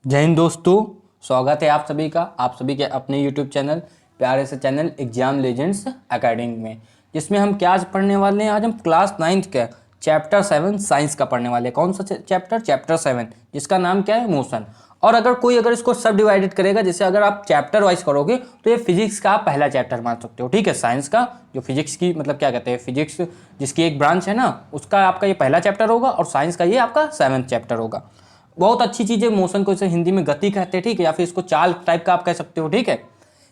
जय हिंद दोस्तों, स्वागत है आप सभी का आप सभी के अपने यूट्यूब चैनल प्यारे से चैनल एग्जाम लेजेंड्स एकेडमी में, जिसमें हम क्या आज पढ़ने वाले हैं। आज हम क्लास 9th का चैप्टर 7 साइंस का पढ़ने वाले हैं। कौन सा चैप्टर 7, जिसका नाम क्या है, मोशन। और अगर इसको सब डिवाइडेड करेगा, जैसे अगर आप चैप्टर वाइज करोगे तो ये फिजिक्स का आप पहला चैप्टर मान सकते हो। ठीक है, साइंस का जो फिजिक्स की मतलब क्या कहते हैं, फिजिक्स जिसकी एक ब्रांच है ना, उसका आपका ये पहला चैप्टर होगा और साइंस का ये आपका 7th चैप्टर होगा। बहुत अच्छी चीज़ है। मोशन को इसे हिंदी में गति कहते हैं, ठीक है, या फिर इसको चाल टाइप का आप कह सकते हो। ठीक है,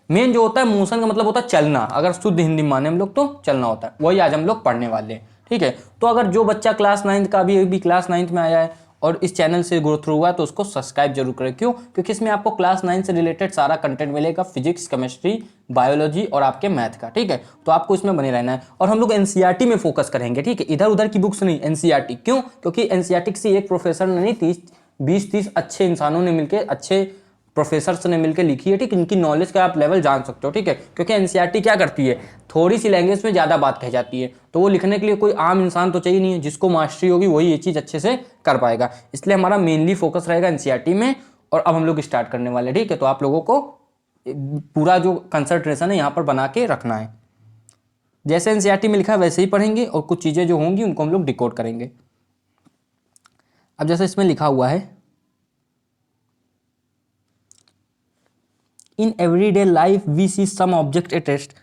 मेन जो होता है मोशन का मतलब होता है चलना। अगर शुद्ध हिंदी में माने हम लोग तो चलना होता है, वही आज हम लोग पढ़ने वाले हैं। ठीक है, तो अगर जो बच्चा क्लास 9th का अभी क्लास 9th में आया है और इस चैनल से ग्रो थ्रू हुआ है तो उसको सब्सक्राइब जरूर करें। क्यों? क्योंकि इसमें आपको क्लास 9 से रिलेटेड सारा कंटेंट मिलेगा, फिजिक्स, केमिस्ट्री, बायोलॉजी और आपके मैथ का। ठीक है, तो आपको इसमें बने रहना है। और हम लोग एनसीईआरटी में फोकस करेंगे। ठीक है, इधर उधर की बुक्स नहीं, एनसीईआरटी। क्यों? क्योंकि एनसीईआरटी किसी एक प्रोफेसर ने नहीं, 20-30 अच्छे इंसानों ने मिलकर, अच्छे प्रोफेसर्स ने मिलकर लिखी है। ठीक, इनकी नॉलेज का आप लेवल जान सकते हो। ठीक है, क्योंकि एनसीईआरटी क्या करती है, थोड़ी सी लैंग्वेज में ज़्यादा बात कही जाती है, तो वो लिखने के लिए कोई आम इंसान तो चाहिए नहीं है। जिसको मास्टरी होगी वही ये चीज़ अच्छे से कर पाएगा। इसलिए हमारा मेनली फोकस रहेगा एनसीईआरटी में। और अब हम लोग स्टार्ट करने वाले। ठीक है, तो आप लोगों को पूरा जो कंसंट्रेशन है यहाँ पर बना के रखना है। जैसे एनसीईआरटी में लिखा है वैसे ही पढ़ेंगे और कुछ चीज़ें जो होंगी उनको हम लोग डिकोड करेंगे। अब जैसे इसमें लिखा हुआ है, in everyday life we see some object at rest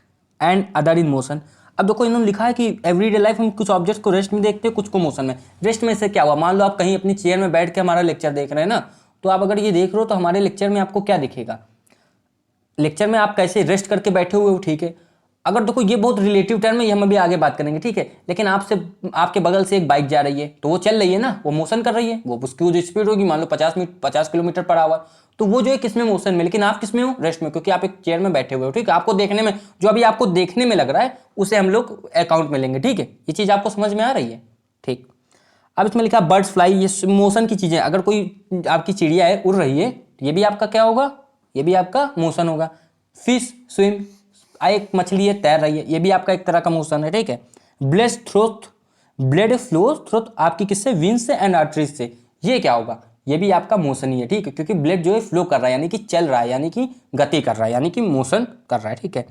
and other in motion. अब देखो इन्होंने लिखा है कि एवरीडे लाइफ हम कुछ ऑब्जेक्ट को रेस्ट में देखते हैं, कुछ को मोशन में। रेस्ट में से क्या हुआ, मान लो आप कहीं अपनी चेयर में बैठ के हमारा लेक्चर देख रहे हैं ना, तो आप अगर ये देख रहे हो तो हमारे लेक्चर में आपको क्या दिखेगा, लेक्चर में आप कैसे रेस्ट करके बैठे हुए हो। ठीक है, अगर देखो ये बहुत रिलेटिव टर्म है, ये हम अभी आगे बात करेंगे। ठीक है, लेकिन आपसे आपके बगल से एक बाइक जा रही है तो वो चल रही है ना, वो मोशन कर रही है। वो उसकी जो स्पीड होगी मान लो 50 किलोमीटर पर आवर, तो वो जो है किसमें, मोशन में। लेकिन आप किसमें हो, रेस्ट में, क्योंकि आप एक चेयर में बैठे हुए हो। ठीक है, आपको देखने में, जो अभी आपको देखने में लग रहा है उसे हम लोग अकाउंट में लेंगे। ठीक है, ये चीज़ आपको समझ में आ रही है। ठीक, अब इसमें लिखा बर्ड्स फ्लाई, ये मोशन की चीज़ें। अगर कोई आपकी चिड़िया है उड़ रही है तो ये भी आपका क्या होगा, ये भी आपका मोशन होगा। फिश स्विम, एक मछली है तैर रही है, ये भी आपका एक तरह का मोशन है। ठीक है, ब्लड फ्लो थ्रू आपकी किससे, विंस से एंड आर्टरीज से, ये क्या होगा, ये भी आपका मोशन ही है। ठीक है, क्योंकि ब्लड जो है फ्लो कर रहा है, यानी कि चल रहा है, यानी कि गति कर रहा है, यानी कि मोशन कर रहा है। ठीक है,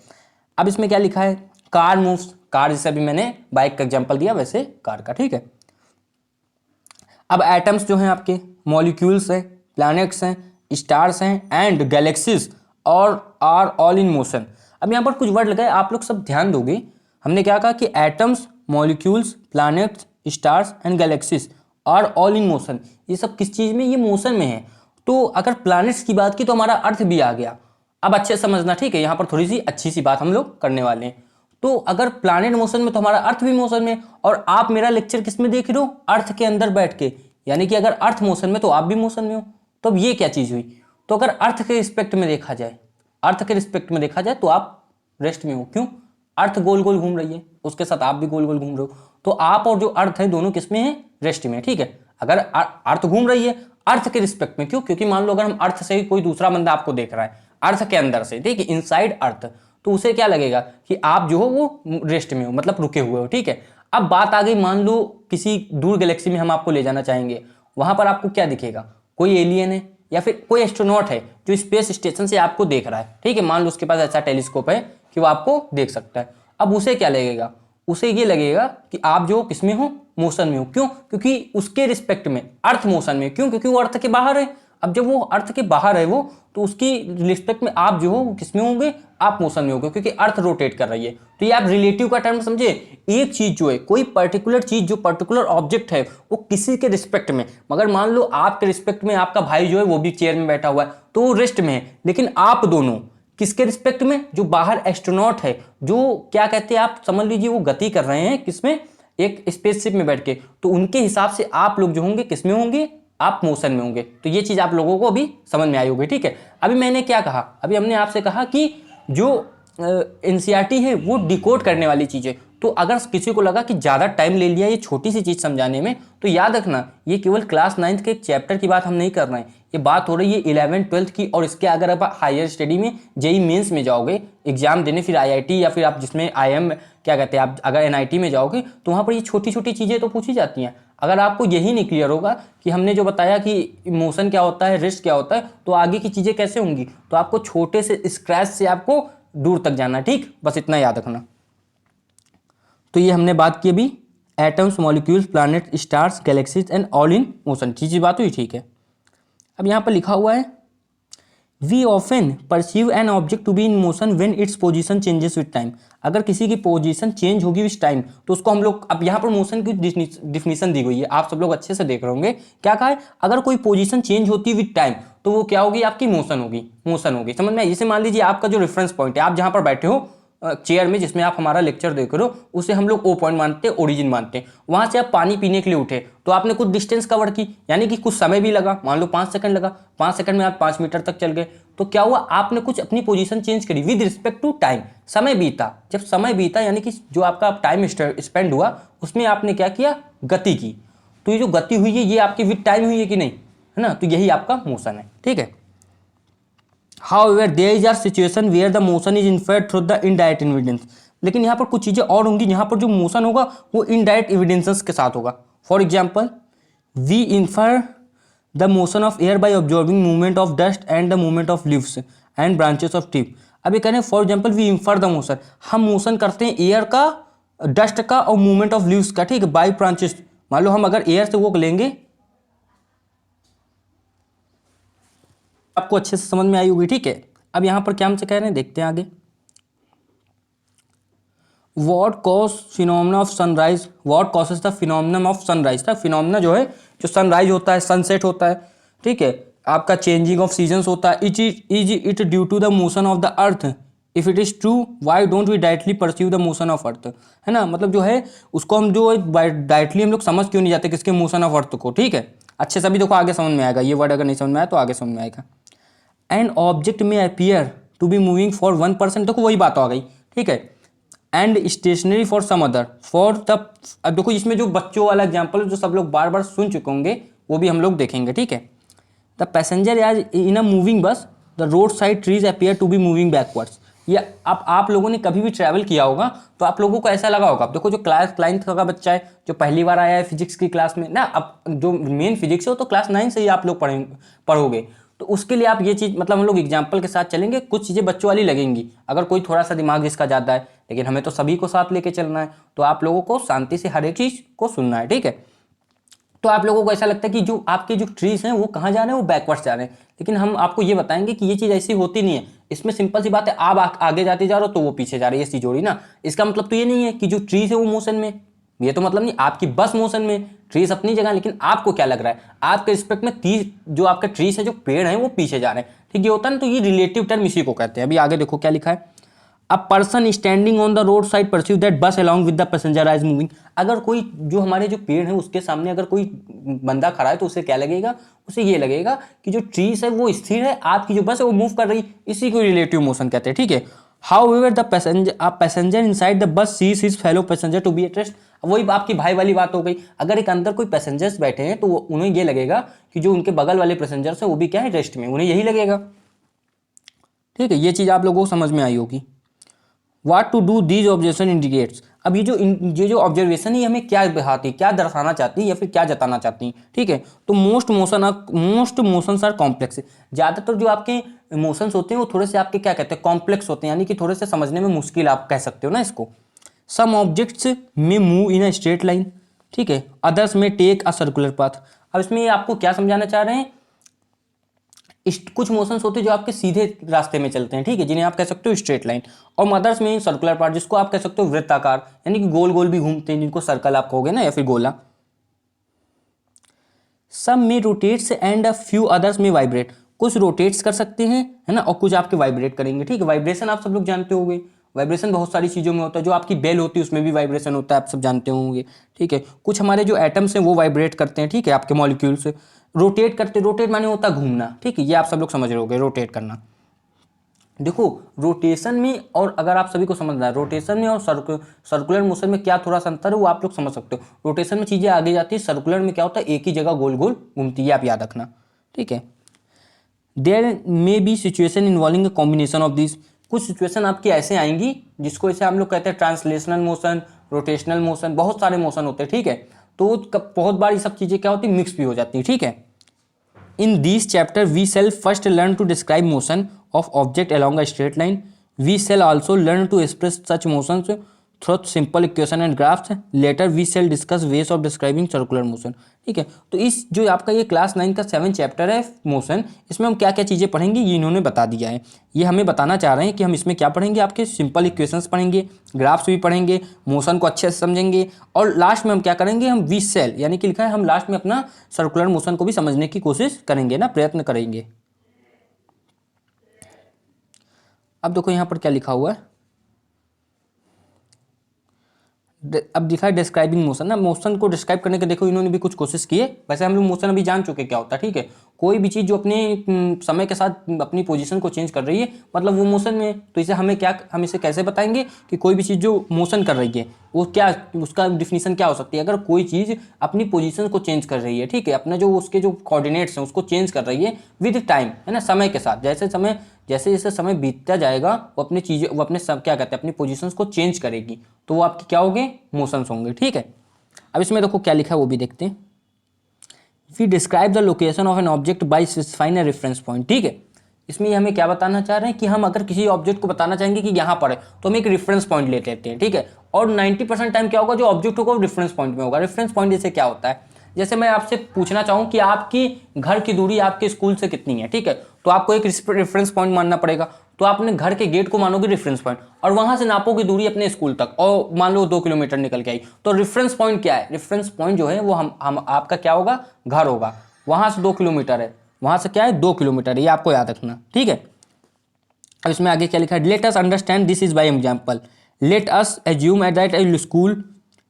अब इसमें क्या लिखा है, कार मूव्स, कार जैसे अभी मैंने बाइक का एग्जांपल दिया वैसे कार का। ठीक है, अब एटम्स जो हैं आपके, मॉलिक्यूल्स हैं, प्लैनेट्स हैं, स्टार्स हैं एंड गैलेक्सीज और आर ऑल इन मोशन। अब यहाँ पर कुछ वर्ड लगाए, आप लोग सब ध्यान दोगे। हमने क्या कहा कि atoms, molecules, planets, stars and galaxies are all in motion. ये सब किस चीज़ में, ये मोशन में है। तो अगर प्लैनेट्स की बात की तो हमारा अर्थ भी आ गया। अब अच्छे समझना, ठीक है, यहाँ पर थोड़ी सी अच्छी सी बात हम लोग करने वाले हैं। तो अगर प्लैनेट मोशन में तो हमारा अर्थ भी मोशन में, और आप मेरा लेक्चर किस में देख रहे हो, अर्थ के अंदर बैठ के, यानी कि अगर अर्थ मोशन में तो आप भी मोशन में हो। तो अब ये क्या चीज़ हुई, तो अगर अर्थ के रिस्पेक्ट में देखा जाए, अर्थ के रिस्पेक्ट में देखा जाए तो आप रेस्ट में हो। क्यों? अर्थ गोल गोल घूम रही है, उसके साथ आप भी गोल गोल घूम रहे हो, तो आप और जो अर्थ है दोनों किस में है, रेस्ट में। ठीक है, अगर अर्थ घूम रही है अर्थ के रिस्पेक्ट में, क्यों? क्योंकि मान लो अगर हम अर्थ से ही कोई दूसरा बंदा आपको देख रहा है, अर्थ के अंदर से, ठीक है, इनसाइड अर्थ, तो उसे क्या लगेगा कि आप जो हो वो रेस्ट में हो, मतलब रुके हुए हो। ठीक है, अब बात आ गई, मान लो किसी दूर गैलेक्सी में हम आपको ले जाना चाहेंगे, वहां पर आपको क्या दिखेगा, कोई एलियन है या फिर कोई एस्ट्रोनॉट है जो स्पेस स्टेशन से आपको देख रहा है। ठीक है, मान लो उसके पास ऐसा टेलीस्कोप है कि वो आपको देख सकता है। अब उसे क्या लगेगा, उसे ये लगेगा कि आप जो किस में हो, मोशन में हो। क्यों? क्योंकि उसके रिस्पेक्ट में अर्थ मोशन में। क्यों? क्योंकि वो अर्थ के बाहर है। अब जब वो अर्थ के बाहर है वो, तो उसकी रिस्पेक्ट में आप जो हो किस में होंगे, आप मोशन में होंगे, क्योंकि अर्थ रोटेट कर रही है। तो ये आप रिलेटिव का टर्म समझे। एक चीज जो है, कोई पर्टिकुलर चीज, जो पर्टिकुलर ऑब्जेक्ट है वो किसी के रिस्पेक्ट में, मगर मान लो आपके रिस्पेक्ट में आपका भाई जो है वो भी चेयर में बैठा हुआ है तो वो रेस्ट में है, लेकिन आप दोनों किसके रिस्पेक्ट में, जो बाहर एस्ट्रोनॉट है, जो क्या कहते हैं, आप समझ लीजिए वो गति कर रहे हैं किसमें, एक स्पेसशिप में बैठ के, तो उनके हिसाब से आप लोग जो होंगे किसमें होंगे, आप मोशन में होंगे। तो ये चीज आप लोगों को अभी समझ में आई होगी। ठीक है, अभी मैंने क्या कहा, अभी हमने आपसे कहा कि जो एनसीईआरटी है वो डिकोड करने वाली चीज है। तो अगर किसी को लगा कि ज़्यादा टाइम ले लिया ये छोटी सी चीज़ समझाने में, तो याद रखना ये केवल क्लास 9th के एक चैप्टर की बात हम नहीं कर रहे हैं, ये बात हो रही है 11th 12th की। और इसके अगर आप हायर स्टडी में, जेई मेंस में जाओगे एग्जाम देने, फिर आईआईटी या फिर आप जिसमें आईएम क्या कहते हैं, आप अगर एनआईटी में जाओगे तो वहाँ पर ये छोटी छोटी चीज़ें तो पूछी जाती हैं। अगर आपको यही नहीं क्लियर होगा कि हमने जो बताया कि मोशन क्या होता है, रेस्ट क्या होता है, तो आगे की चीज़ें कैसे होंगी। तो आपको छोटे से स्क्रैच से आपको दूर तक जाना है, ठीक, बस इतना याद रखना। तो ये हमने बात की अभी atoms, molecules, planet, stars, galaxies and all in motion, चीज़ बात हुई, ठीक है। अब यहाँ पर लिखा हुआ है we often perceive an object to be in motion when its position changes with time. अगर किसी की पोजीशन चेंज होगी विद टाइम तो उसको हम लोग, अब यहाँ पर मोशन की डिफिनीशन दी हुई है, आप सब लोग अच्छे से देख रहे होंगे। क्या कहा है, अगर कोई पोजीशन चेंज होती है विद टाइम तो वो क्या होगी, आपकी मोशन होगी, मोशन होगी, समझ में आई। जैसे मान लीजिए आपका जो रेफरेंस पॉइंट है, आप जहाँ पर बैठे हो चेयर में जिसमें आप हमारा लेक्चर देख रहे हो, उसे हम लोग ओ पॉइंट मानते हैं, ओरिजिन मानते हैं। वहां से आप पानी पीने के लिए उठे तो आपने कुछ डिस्टेंस कवर की, यानी कि कुछ समय भी लगा, मान लो 5 सेकंड लगा, 5 सेकंड में आप 5 मीटर तक चल गए। तो क्या हुआ, आपने कुछ अपनी पोजीशन चेंज करी विद रिस्पेक्ट टू टाइम, समय बीता। जब समय बीता यानी कि जो आपका टाइम स्पेंड हुआ उसमें आपने क्या किया, गति की। तो ये जो गति हुई है ये आपकी विद टाइम हुई है कि नहीं, है ना, तो यही आपका मोशन है, ठीक है। However, there is a situation where the motion is inferred through the indirect evidence। लेकिन यहाँ पर कुछ चीज़ें और होंगी, यहाँ पर जो मोशन होगा वो इनडायरेक्ट एविडेंसेस के साथ होगा। For example, we infer the motion of air by observing movement of dust and the movement of leaves and branches of tree. अब ये कह रहे हैं for example we infer the motion, हम मोशन करते हैं एयर का, डस्ट का और मूवमेंट ऑफ लीव्स का, ठीक है, बाय ब्रांचेस। मान लो हम अगर एयर से वो लेंगे, आपको अच्छे से समझ में आई होगी, ठीक है। अब यहां पर क्या हमसे कह रहे हैं, देखते हैं आगे। What cause phenomena of sunrise, what causes the phenomena of sunrise. था फिनोमेना जो है, जो सनराइज होता है, सनसेट होता है, ठीक है, आपका चेंजिंग ऑफ सीजन्स होता है, is it due to the motion of the earth. If it is true why don't we directly perceive the motion of earth, है ना, मतलब जो है उसको हम जो डायरेक्टली हम लोग समझ क्यों नहीं जाते किसके मोशन ऑफ अर्थ को, ठीक है। अच्छे से अभी देखो आगे समझ में आएगा, ये वर्ड अगर नहीं समझ में आया तो आगे समझ में आएगा। And object may appear to be moving for 1%, देखो वही बात आ गई, ठीक है। And stationary for some other for the, अब देखो इसमें जो बच्चों वाला एग्जाम्पल जो सब लोग बार बार सुन चुके होंगे वो भी हम लोग देखेंगे, ठीक है। The passenger as in a moving bus, the road side trees appear to be moving backwards. ये आप लोगों ने कभी भी ट्रैवल किया होगा तो आप लोगों को ऐसा लगा होगा। देखो जो क्लास 9th का बच्चा है, जो पहली बार आया है फिजिक्स की क्लास में ना, अब जो मेन फिजिक्स है वो तो क्लास 9 से ही आप लोग पढ़ोगे। तो उसके लिए आप ये चीज़, मतलब हम लोग एग्जाम्पल के साथ चलेंगे, कुछ चीज़ें बच्चों वाली लगेंगी। अगर कोई थोड़ा सा दिमाग जिसका ज़्यादा है, लेकिन हमें तो सभी को साथ लेके चलना है, तो आप लोगों को शांति से हर एक चीज़ को सुनना है, ठीक है। तो आप लोगों को ऐसा लगता है कि जो आपके जो ट्रीज हैं वो कहाँ जा रहे हैं, वो बैकवर्ड्स जा रहे हैं, लेकिन हम आपको ये बताएंगे कि ये चीज़ ऐसी होती नहीं है। इसमें सिंपल सी बात है, आप आगे जाते जा रहे हो तो वो पीछे जा रही है, चीज हो रही ना। इसका मतलब तो ये नहीं है कि जो ट्रीज है वो मोशन में, ये तो मतलब नहीं, आपकी बस मोशन में, ट्रीज अपनी जगह, लेकिन आपको क्या लग रहा है, आपके रिस्पेक्ट में जो आपके ट्रीज है, जो पेड़ है वो पीछे जा रहे हैं, ठीक, ये होता है ना। तो ये रिलेटिव टर्म इसी को कहते हैं। अभी आगे देखो क्या लिखा है। A person standing on the road side perceive that bus along with the passenger is moving. अगर कोई, जो हमारे जो पेड़ है उसके सामने अगर कोई बंदा खड़ा है तो उसे क्या लगेगा, उसे ये लगेगा कि जो ट्रीज है वो स्थिर है, आपकी जो बस है वो मूव कर रही, इसी को रिलेटिव मोशन कहते हैं, ठीक है। However, the passenger inside the bus sees his fellow passenger to be at rest। वही आपकी भाई वाली बात हो गई। अगर एक अंदर कोई पैसेंजर्स बैठे हैं तो उन्हें ये लगेगा कि जो उनके बगल वाले पैसेंजर्स हैं वो भी क्या है, रेस्ट में, उन्हें यही लगेगा, ठीक है। ये चीज़ आप लोगों को समझ में आई होगी। What to do these observation indicates। अब ये जो ऑब्जर्वेशन है हमें क्या दिखाती है, क्या दर्शाना चाहती है या फिर क्या जताना चाहती है, ठीक है। तो मोस्ट मोशंस आर कॉम्प्लेक्स। ज़्यादातर जो आपके इमोशंस होते हैं वो थोड़े से आपके क्या कहते हैं, कॉम्प्लेक्स होते हैं, यानी कि थोड़े से समझने में मुश्किल आप कह सकते हो ना इसको। सम ऑब्जेक्ट्स में move in a straight line, ठीक है, अदर्स में टेक अ सर्कुलर पाथ। अब इसमें आपको क्या समझाना चाह रहे हैं, कुछ मोशंस होते हैं जो आपके सीधे रास्ते में चलते हैं, ठीक है, जिन्हें आप कह सकते हो स्ट्रेट लाइन, और मदर्स में सर्कुलर पार्ट जिसको आप कह सकते हो वृत्ताकार, यानी कि गोल गोल भी घूमते हैं, जिनको सर्कल आप कहोगे ना या फिर गोला। सम में rotates and a few others में वाइब्रेट। कुछ रोटेट्स कर सकते हैं, है ना, और कुछ आपके वाइब्रेट करेंगे, ठीक है। वाइब्रेशन आप सब लोग जानते होंगे, वाइब्रेशन बहुत सारी चीज़ों में होता है। जो आपकी बेल होती है उसमें भी वाइब्रेशन होता है, आप सब जानते होंगे, ठीक है। कुछ हमारे जो एटम्स हैं वो वाइब्रेट करते हैं, ठीक है, आपके मॉलिक्यूल्स रोटेट करते, रोटेट माने होता है घूमना, ठीक है, ये आप सब लोग समझ रहे होंगे, रोटेट करना। देखो रोटेशन में, और अगर आप सभी को समझना है रोटेशन में और सर्कुलर मोशन में क्या थोड़ा सा अंतर है वो आप लोग समझ सकते हो। रोटेशन में चीज़ें आगे जाती है, सर्कुलर में क्या होता है, एक ही जगह गोल गोल घूमती है, आप याद रखना, ठीक है। There may be situation involving a combination of this. कुछ सिचुएशन आपकी ऐसे आएंगी जिसको ऐसे हम लोग कहते हैं ट्रांसलेशनल मोशन, रोटेशनल मोशन, बहुत सारे मोशन होते हैं, ठीक है। तो बहुत बार ये सब चीज़ें क्या होती है, मिक्स भी हो जाती है, ठीक है। In this chapter, we shall first learn to describe motion of object along a straight line. We shall also learn to express such motions through simple equation and graphs. Later, we shall discuss ways of describing circular motion. ठीक है, तो इस जो आपका ये class 9 का 7 chapter है motion, इसमें हम क्या क्या चीज़ें पढ़ेंगे ये इन्होंने बता दिया है। ये हमें बताना चाह रहे हैं कि हम इसमें क्या पढ़ेंगे, आपके सिंपल इक्वेशंस पढ़ेंगे, ग्राफ्स भी पढ़ेंगे, मोशन को अच्छे से समझेंगे, और लास्ट में हम क्या करेंगे, हम वी सेल यानी कि लिखा है हम लास्ट में अपना सर्कुलर मोशन को भी समझने की कोशिश करेंगे ना, प्रयत्न करेंगे। अब देखो यहाँ पर क्या लिखा हुआ है, अब दिखा है डिस्क्राइबिंग मोशन ना, मोशन को डिस्क्राइब करने के देखो इन्होंने भी कुछ कोशिश की है। वैसे हम लोग मोशन अभी जान चुके क्या होता है, ठीक है। कोई भी चीज़ जो अपने समय के साथ अपनी पोजीशन को चेंज कर रही है मतलब वो मोशन में, तो इसे हमें क्या, हम इसे कैसे बताएंगे कि कोई भी चीज़ जो मोशन कर रही है वो क्या, उसका डिफिनीशन क्या हो सकती है। अगर कोई चीज़ अपनी पोजीशन को चेंज कर रही है, ठीक है, अपना जो उसके जो कोऑर्डिनेट्स हैं उसको चेंज कर रही है विद टाइम, है ना, समय के साथ, जैसे जैसे समय बीतता जाएगा वो अपनी चीज़ें, वो अपने सब क्या कहते हैं अपनी पोजीशंस को चेंज करेगी, तो वो आपके क्या होंगे, मोशंस होंगे, ठीक है। अब इसमें देखो क्या लिखा है वो भी देखते हैं। We describe the location of an object by specifying a reference point, ठीक है। इसमें ये हमें क्या बताना चाह रहे हैं कि हम अगर किसी ऑब्जेक्ट को बताना चाहेंगे कि यहाँ पर है तो हम एक रेफरेंस पॉइंट ले लेते हैं, ठीक है। और 90% टाइम क्या होगा, जो ऑब्जेक्ट होगा वो रेफरेंस पॉइंट में होगा। रेफरेंस पॉइंट जैसे क्या होता है, जैसे मैं आपसे पूछना चाहूँ कि आपकी घर की दूरी आपके स्कूल से कितनी है, ठीक है, तो आपको एक रेफरेंस पॉइंट मानना पड़ेगा। तो आप अपने घर के गेट को मानोगे रेफरेंस पॉइंट, और वहां से नापोगे दूरी अपने स्कूल तक, और मान लो 2 किलोमीटर निकल के आई, तो रेफरेंस पॉइंट क्या है, रेफरेंस पॉइंट जो है वो हम आपका क्या होगा, घर होगा। वहां से 2 किलोमीटर है, वहां से क्या है 2 किलोमीटर है, ये आपको याद रखना, ठीक है। अब इसमें आगे क्या लिखा है, let us understand this is by example. Let us assume at that A school,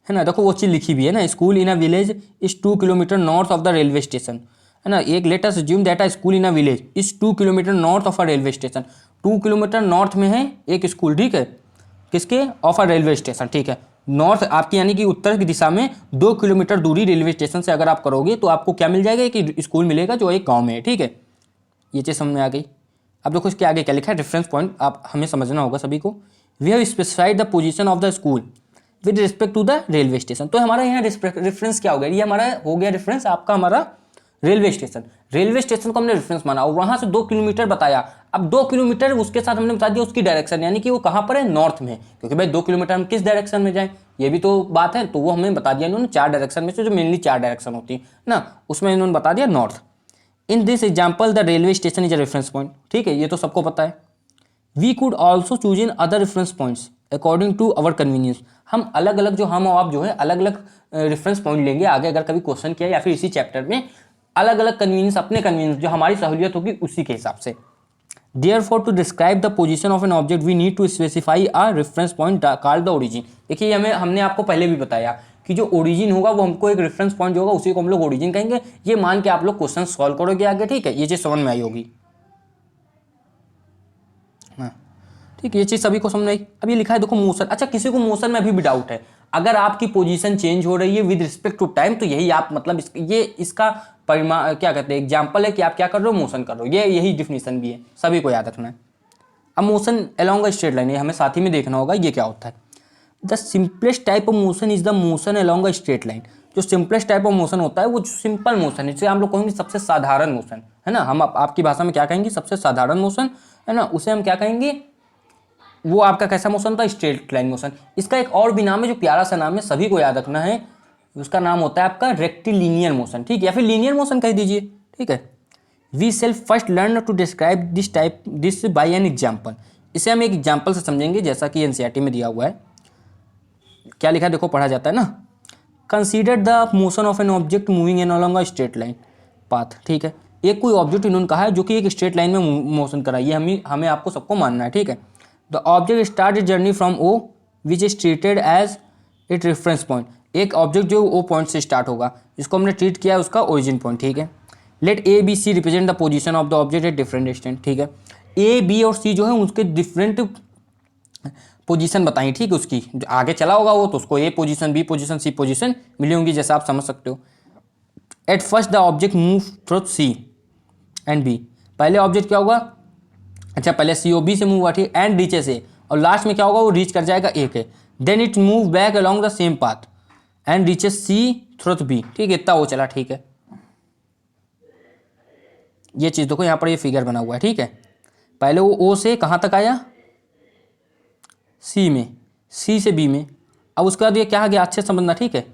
है ना, देखो वो चीज़ लिखी भी है ना, school in a village is 2 kilometre north of the railway station, है ना। एक let us assume that a school in a village is 2 kilometre north of a railway station. 2 kilometre north में है एक स्कूल, ठीक है, किसके, ऑफ अ रेलवे स्टेशन, ठीक है। नॉर्थ आपकी यानी कि उत्तर की दिशा में 2 किलोमीटर दूरी रेलवे स्टेशन से अगर आप करोगे तो आपको क्या मिल जाएगा, कि स्कूल मिलेगा जो एक गाँव में है, ठीक है। ये चीज़ समझ में आ गई। अब देखो इसके आगे क्या लिखा है, रेफरेंस पॉइंट आप हमें समझना होगा सभी को। We have specified the position of the school with respect to the railway station. तो हमारा यहाँ रेफरेंस क्या हो गया, ये हमारा हो गया रेफरेंस आपका हमारा रेलवे स्टेशन। रेलवे स्टेशन को हमने रेफरेंस माना और वहां से 2 किलोमीटर बताया। अब 2 किलोमीटर उसके साथ हमने बता दिया उसकी डायरेक्शन, यानी कि वो कहाँ पर है, नॉर्थ में, क्योंकि भाई 2 किलोमीटर हम किस डायरेक्शन में जाएं, ये भी तो बात है। तो वो हमें बता दिया इन्होंने 4 डायरेक्शन में से, जो मेनली 4 डायरेक्शन होती है ना, उसमें इन्होंने बता दिया north. In this example the railway station is a reference point, ठीक है, ये तो सबको पता है। We could also choose in other reference points according to our convenience. हम अलग अलग जो हम और आप जो है अलग अलग रेफरेंस पॉइंट लेंगे आगे, अगर कभी क्वेश्चन किया या फिर इसी चैप्टर में अलग अलग कन्वीनियंस, अपने कन्वीनियंस जो हमारी सहूलियत होगी उसी के हिसाब से। Therefore, to describe the position of an object, we need to specify a reference point called the origin। देखिए हमने आपको पहले भी बताया कि जो ओरिजिन होगा वो हमको एक रेफरेंस पॉइंट जो होगा उसी को हम लोग ओरिजिन कहेंगे। ये मान के आप लोग क्वेश्चन सॉल्व करोगे आगे, ठीक है, ये चीज़ समझ में आई होगी। हाँ ठीक है, ये चीज़ सभी को समझ आई। अब ये लिखा है देखो मोशन। अच्छा, किसी को मोशन में अभी भी डाउट है, अगर आपकी पोजीशन चेंज हो रही है विद रिस्पेक्ट टू टाइम, तो यही आप मतलब ये इसका परिमाण क्या कहते हैं, एग्जाम्पल है कि आप क्या कर रहे हो, मोशन कर रहे हो। ये यही डिफिनीशन भी है, सभी को याद रखना है। अब motion along a straight line, ये हमें साथ ही में देखना होगा ये क्या होता है। The simplest type of motion is the motion along a straight line. जो सिंपलेस्ट टाइप ऑफ मोशन होता है वो सिंपल मोशन है, जिसे हम लोग कहेंगे सबसे साधारण मोशन, है ना। हम आपकी भाषा में क्या कहेंगे, सबसे साधारण मोशन, है ना, उसे हम क्या कहेंगे, वो आपका कैसा मोशन था, स्ट्रेट लाइन मोशन। इसका एक और भी नाम है जो प्यारा सा नाम है, सभी को याद रखना है, उसका नाम होता है आपका रेक्टिलिनियर मोशन, ठीक है, या फिर लीनियर मोशन कह दीजिए, ठीक है। We shall first learn to describe this by an example. इसे हम एक एग्जाम्पल से समझेंगे, जैसा कि एनसीईआरटी में दिया हुआ है। क्या लिखा है देखो, पढ़ा जाता है ना। Consider the motion of an object moving in along a straight line path, ठीक है। एक कोई ऑब्जेक्ट इन्होंने कहा है जो कि एक स्ट्रेट लाइन में मोशन कर रहा है, ये हमें आपको सबको मानना है, ठीक है। The object start it journey from O which is treated as it reference point. एक ऑब्जेक्ट जो ओ पॉइंट से स्टार्ट होगा, जिसको हमने ट्रीट किया है उसका ओरिजिन पॉइंट, ठीक है। Let A B C represent the position of the object at different distance, ठीक है। ए बी और सी जो है उसके डिफरेंट पोजीशन बताई, ठीक है, उसकी आगे चला होगा वो, तो उसको A position, B position, C position मिली होंगी, जैसा आप समझ सकते हो। At first the object move through C and B. पहले ऑब्जेक्ट क्या होगा, अच्छा पहले सी ओ बी से मूव हुआ, ठीक, एंड नीचे से, और लास्ट में क्या होगा, वो रीच कर जाएगा ए के। Then it move back along the same path, and reaches C through B, ठीक है, इतना वो चला, ठीक है। ये चीज़ देखो यहाँ पर ये फिगर बना हुआ है, ठीक है। पहले वो ओ से कहाँ तक आया, सी में, सी से बी में। अब उसके बाद ये क्या गया, अच्छे से समझना, ठीक है,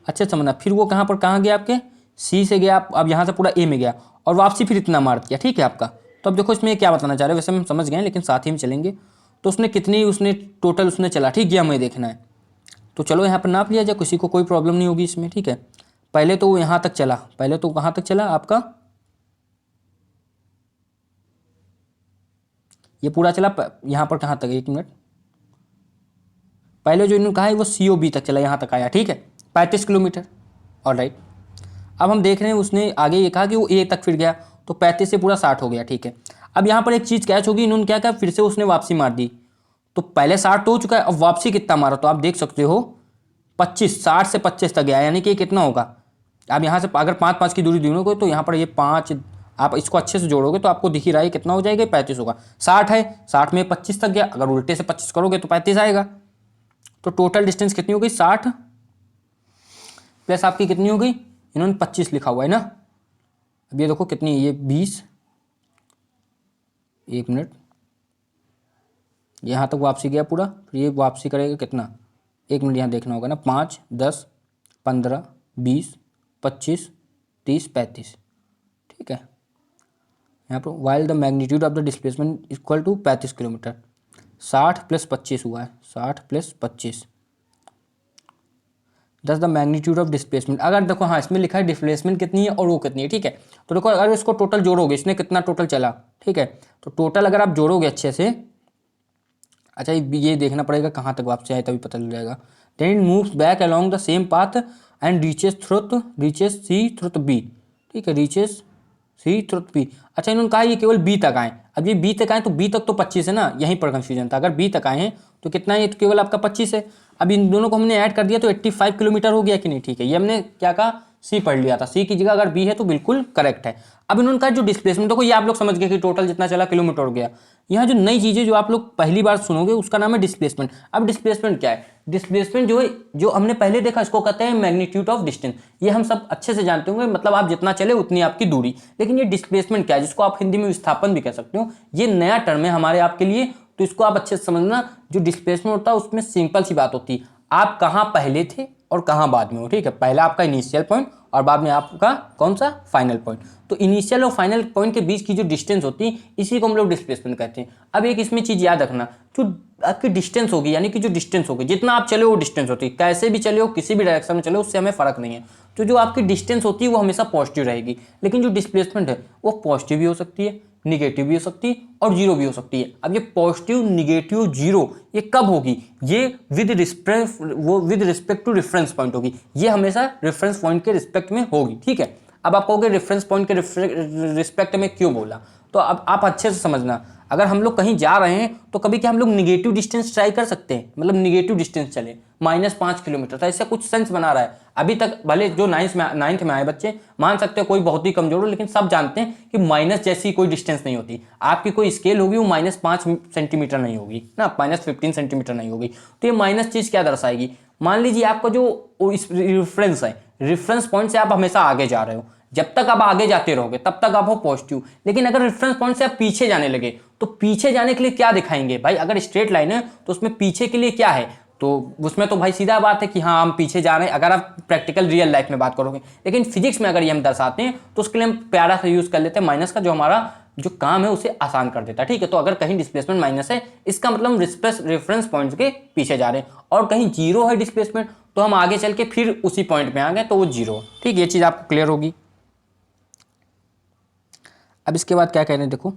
अच्छे से समझना। फिर वो कहाँ पर कहाँ गया आपके, सी से गया, अब यहाँ से पूरा ए में गया और वापसी फिर इतना मार दिया, ठीक है आपका। तो अब देखो इसमें क्या बताना चाह रहे हैं, वैसे हम समझ गए लेकिन साथ ही में चलेंगे। तो उसने कितनी, उसने टोटल उसने चला, ठीक है, हमें देखना है। तो चलो यहाँ पर नाप लिया जाए, किसी को कोई प्रॉब्लम नहीं होगी इसमें, ठीक है। पहले तो वो यहाँ तक चला, पहले तो कहाँ तक चला आपका, ये पूरा चला यहाँ पर कहाँ तक, एक मिनट, पहले जो इन्होंने कहा है वो सी ओ बी तक चला, यहाँ तक आया, ठीक है, 35 किलोमीटर। ऑलराइट, अब हम देख रहे हैं उसने आगे ये कहा कि वो ए तक फिर गया, तो 35 से पूरा 60 हो गया, ठीक है। अब यहाँ पर एक चीज़ कैच होगी, इन्होंने क्या कहा, फिर से उसने वापसी मार दी। तो पहले 60 तो हो चुका है, अब वापसी कितना मारा, तो आप देख सकते हो 25, 60 से 25 तक गया, यानी कि कितना होगा। आप यहाँ से अगर 5-5 की दूरी दोनों को, तो यहाँ पर ये 5, आप इसको अच्छे से जोड़ोगे तो आपको दिख ही रहा है कितना हो जाएगा, 35 होगा। 60 है, 60 में 25 तक गया, अगर उल्टे से 25 करोगे तो 35 आएगा। तो टोटल डिस्टेंस कितनी हो गई, 60 प्लस आपकी कितनी हो गई, इन्होंने 25 लिखा हुआ है ना। अब ये देखो कितनी, ये 20, एक मिनट, यहाँ तक वापसी गया पूरा, फिर ये वापसी करेगा कितना, एक मिनट यहाँ देखना होगा ना, 5, 10, 15, 20, 25, 30, 35, ठीक है। यहाँ पर while the magnitude of the displacement equal to 35 kilometre, 60 plus 25 हुआ है, 60 प्लस 25, दस द मैग्नीट्यूड ऑफ डिस्प्लेसमेंट। अगर देखो हाँ इसमें लिखा है डिस्प्लेसमेंट कितनी है और वो कितनी है, ठीक है। तो देखो अगर इसको टोटल जोड़ोगे, इसने कितना टोटल चला, ठीक है, तो टोटल अगर आप जोड़ोगे अच्छे से, अच्छा ये देखना पड़ेगा कहाँ तक वापसी आए तभी पता चल जाएगा। Then it moves back along the same path and reaches C through B, ठीक है, रीचेस सी थ्रू बी। अच्छा इन्होंने कहा ये केवल बी तक आए, अब ये बी तक आए तो बी तक तो 25 है ना, यहीं पर कंफ्यूजन था। अगर बी तक आए हैं तो कितना है, तो केवल आपका 25 है। अब इन दोनों को हमने ऐड कर दिया तो 85 किलोमीटर हो गया कि नहीं, ठीक है। ये हमने क्या कहा, सी पढ़ लिया था, सी की जगह अगर बी है तो बिल्कुल करेक्ट है। अब इन्होंने कहा जो डिस्प्लेसमेंट, देखो ये आप लोग समझ गए कि टोटल जितना चला किलोमीटर हो गया। यहाँ जो नई चीज़ें जो आप लोग पहली बार सुनोगे उसका नाम है डिस्प्लेसमेंट। अब डिस्प्लेसमेंट क्या है, डिस्प्लेसमेंट जो है, जो हमने पहले देखा इसको कहते हैं मैग्नीट्यूड ऑफ डिस्टेंस। ये हम सब अच्छे से जानते होंगे, मतलब आप जितना चले उतनी आपकी दूरी। लेकिन ये डिस्प्लेसमेंट क्या है, जिसको आप हिंदी में विस्थापन भी कह सकते हो, ये नया टर्म है हमारे आपके लिए, तो इसको आप अच्छे से समझना। जो डिस्प्लेसमेंट होता है उसमें सिंपल सी बात होती है, आप कहाँ पहले थे और कहाँ बाद में हो, ठीक है। पहला आपका इनिशियल पॉइंट और बाद में आपका कौन सा, फाइनल पॉइंट। तो इनिशियल और फाइनल पॉइंट के बीच की जो डिस्टेंस होती है इसी को हम लोग डिस्प्लेसमेंट कहते हैं। अब एक इसमें चीज़ याद रखना, जो आपकी डिस्टेंस होगी, यानी कि जो डिस्टेंस होगी, जितना आप चले वो डिस्टेंस होती है, कैसे भी चले हो, किसी भी डायरेक्शन में चले हो, उससे हमें फर्क नहीं है। तो जो आपकी डिस्टेंस होती है वो हमेशा पॉजिटिव रहेगी, लेकिन जो डिस्प्लेसमेंट है वो पॉजिटिव भी हो सकती है, निगेटिव भी हो सकती है और जीरो भी हो सकती है। अब ये पॉजिटिव, निगेटिव, जीरो ये कब होगी, ये with respect to reference point होगी। ये हमेशा रेफरेंस पॉइंट के रिस्पेक्ट में होगी, ठीक है। अब आप कहोगे रेफरेंस पॉइंट के रिस्पेक्ट में क्यों बोला, तो अब आप अच्छे से समझना। अगर हम लोग कहीं जा रहे हैं तो कभी क्या हम लोग निगेटिव डिस्टेंस ट्राई कर सकते हैं, मतलब निगेटिव डिस्टेंस चले -5 किलोमीटर, तो ऐसा कुछ सेंस बना रहा है। अभी तक भले जो नाइन्थ में आए बच्चे मान सकते हैं कोई बहुत ही कमजोर हो, लेकिन सब जानते हैं कि माइनस जैसी कोई डिस्टेंस नहीं होती। आपकी कोई स्केल होगी वो -5 सेंटीमीटर नहीं होगी ना, -15 सेंटीमीटर नहीं होगी। तो ये माइनस चीज़ क्या दर्शाएगी, मान लीजिए आपका जो रेफरेंस है, रेफरेंस पॉइंट से आप हमेशा आगे जा रहे हो, जब तक आप आगे जाते रहोगे तब तक आप हो पॉजिटिव। लेकिन अगर रेफरेंस पॉइंट से आप पीछे जाने लगे तो पीछे जाने के लिए क्या दिखाएंगे भाई, अगर स्ट्रेट लाइन है तो उसमें पीछे के लिए क्या है, तो उसमें तो भाई सीधा बात है कि हाँ हम पीछे जा रहे हैं, अगर आप प्रैक्टिकल रियल लाइफ में बात करोगे। लेकिन फिजिक्स में अगर ये हम दर्शाते हैं तो उसके लिए हम प्यारा सा यूज कर लेते हैं माइनस का, जो हमारा जो काम है उसे आसान कर देता है, ठीक है। तो अगर कहीं डिस्प्लेसमेंट माइनस है, इसका मतलब हम रेफरेंस पॉइंट के पीछे जा रहे हैं, और कहीं जीरो है डिस्प्लेसमेंट तो हम आगे चल के फिर उसी पॉइंट में आ गए तो वो जीरो, ठीक। ये चीज़ आपको क्लियर होगी। अब इसके बाद क्या कह रहे हैं, देखो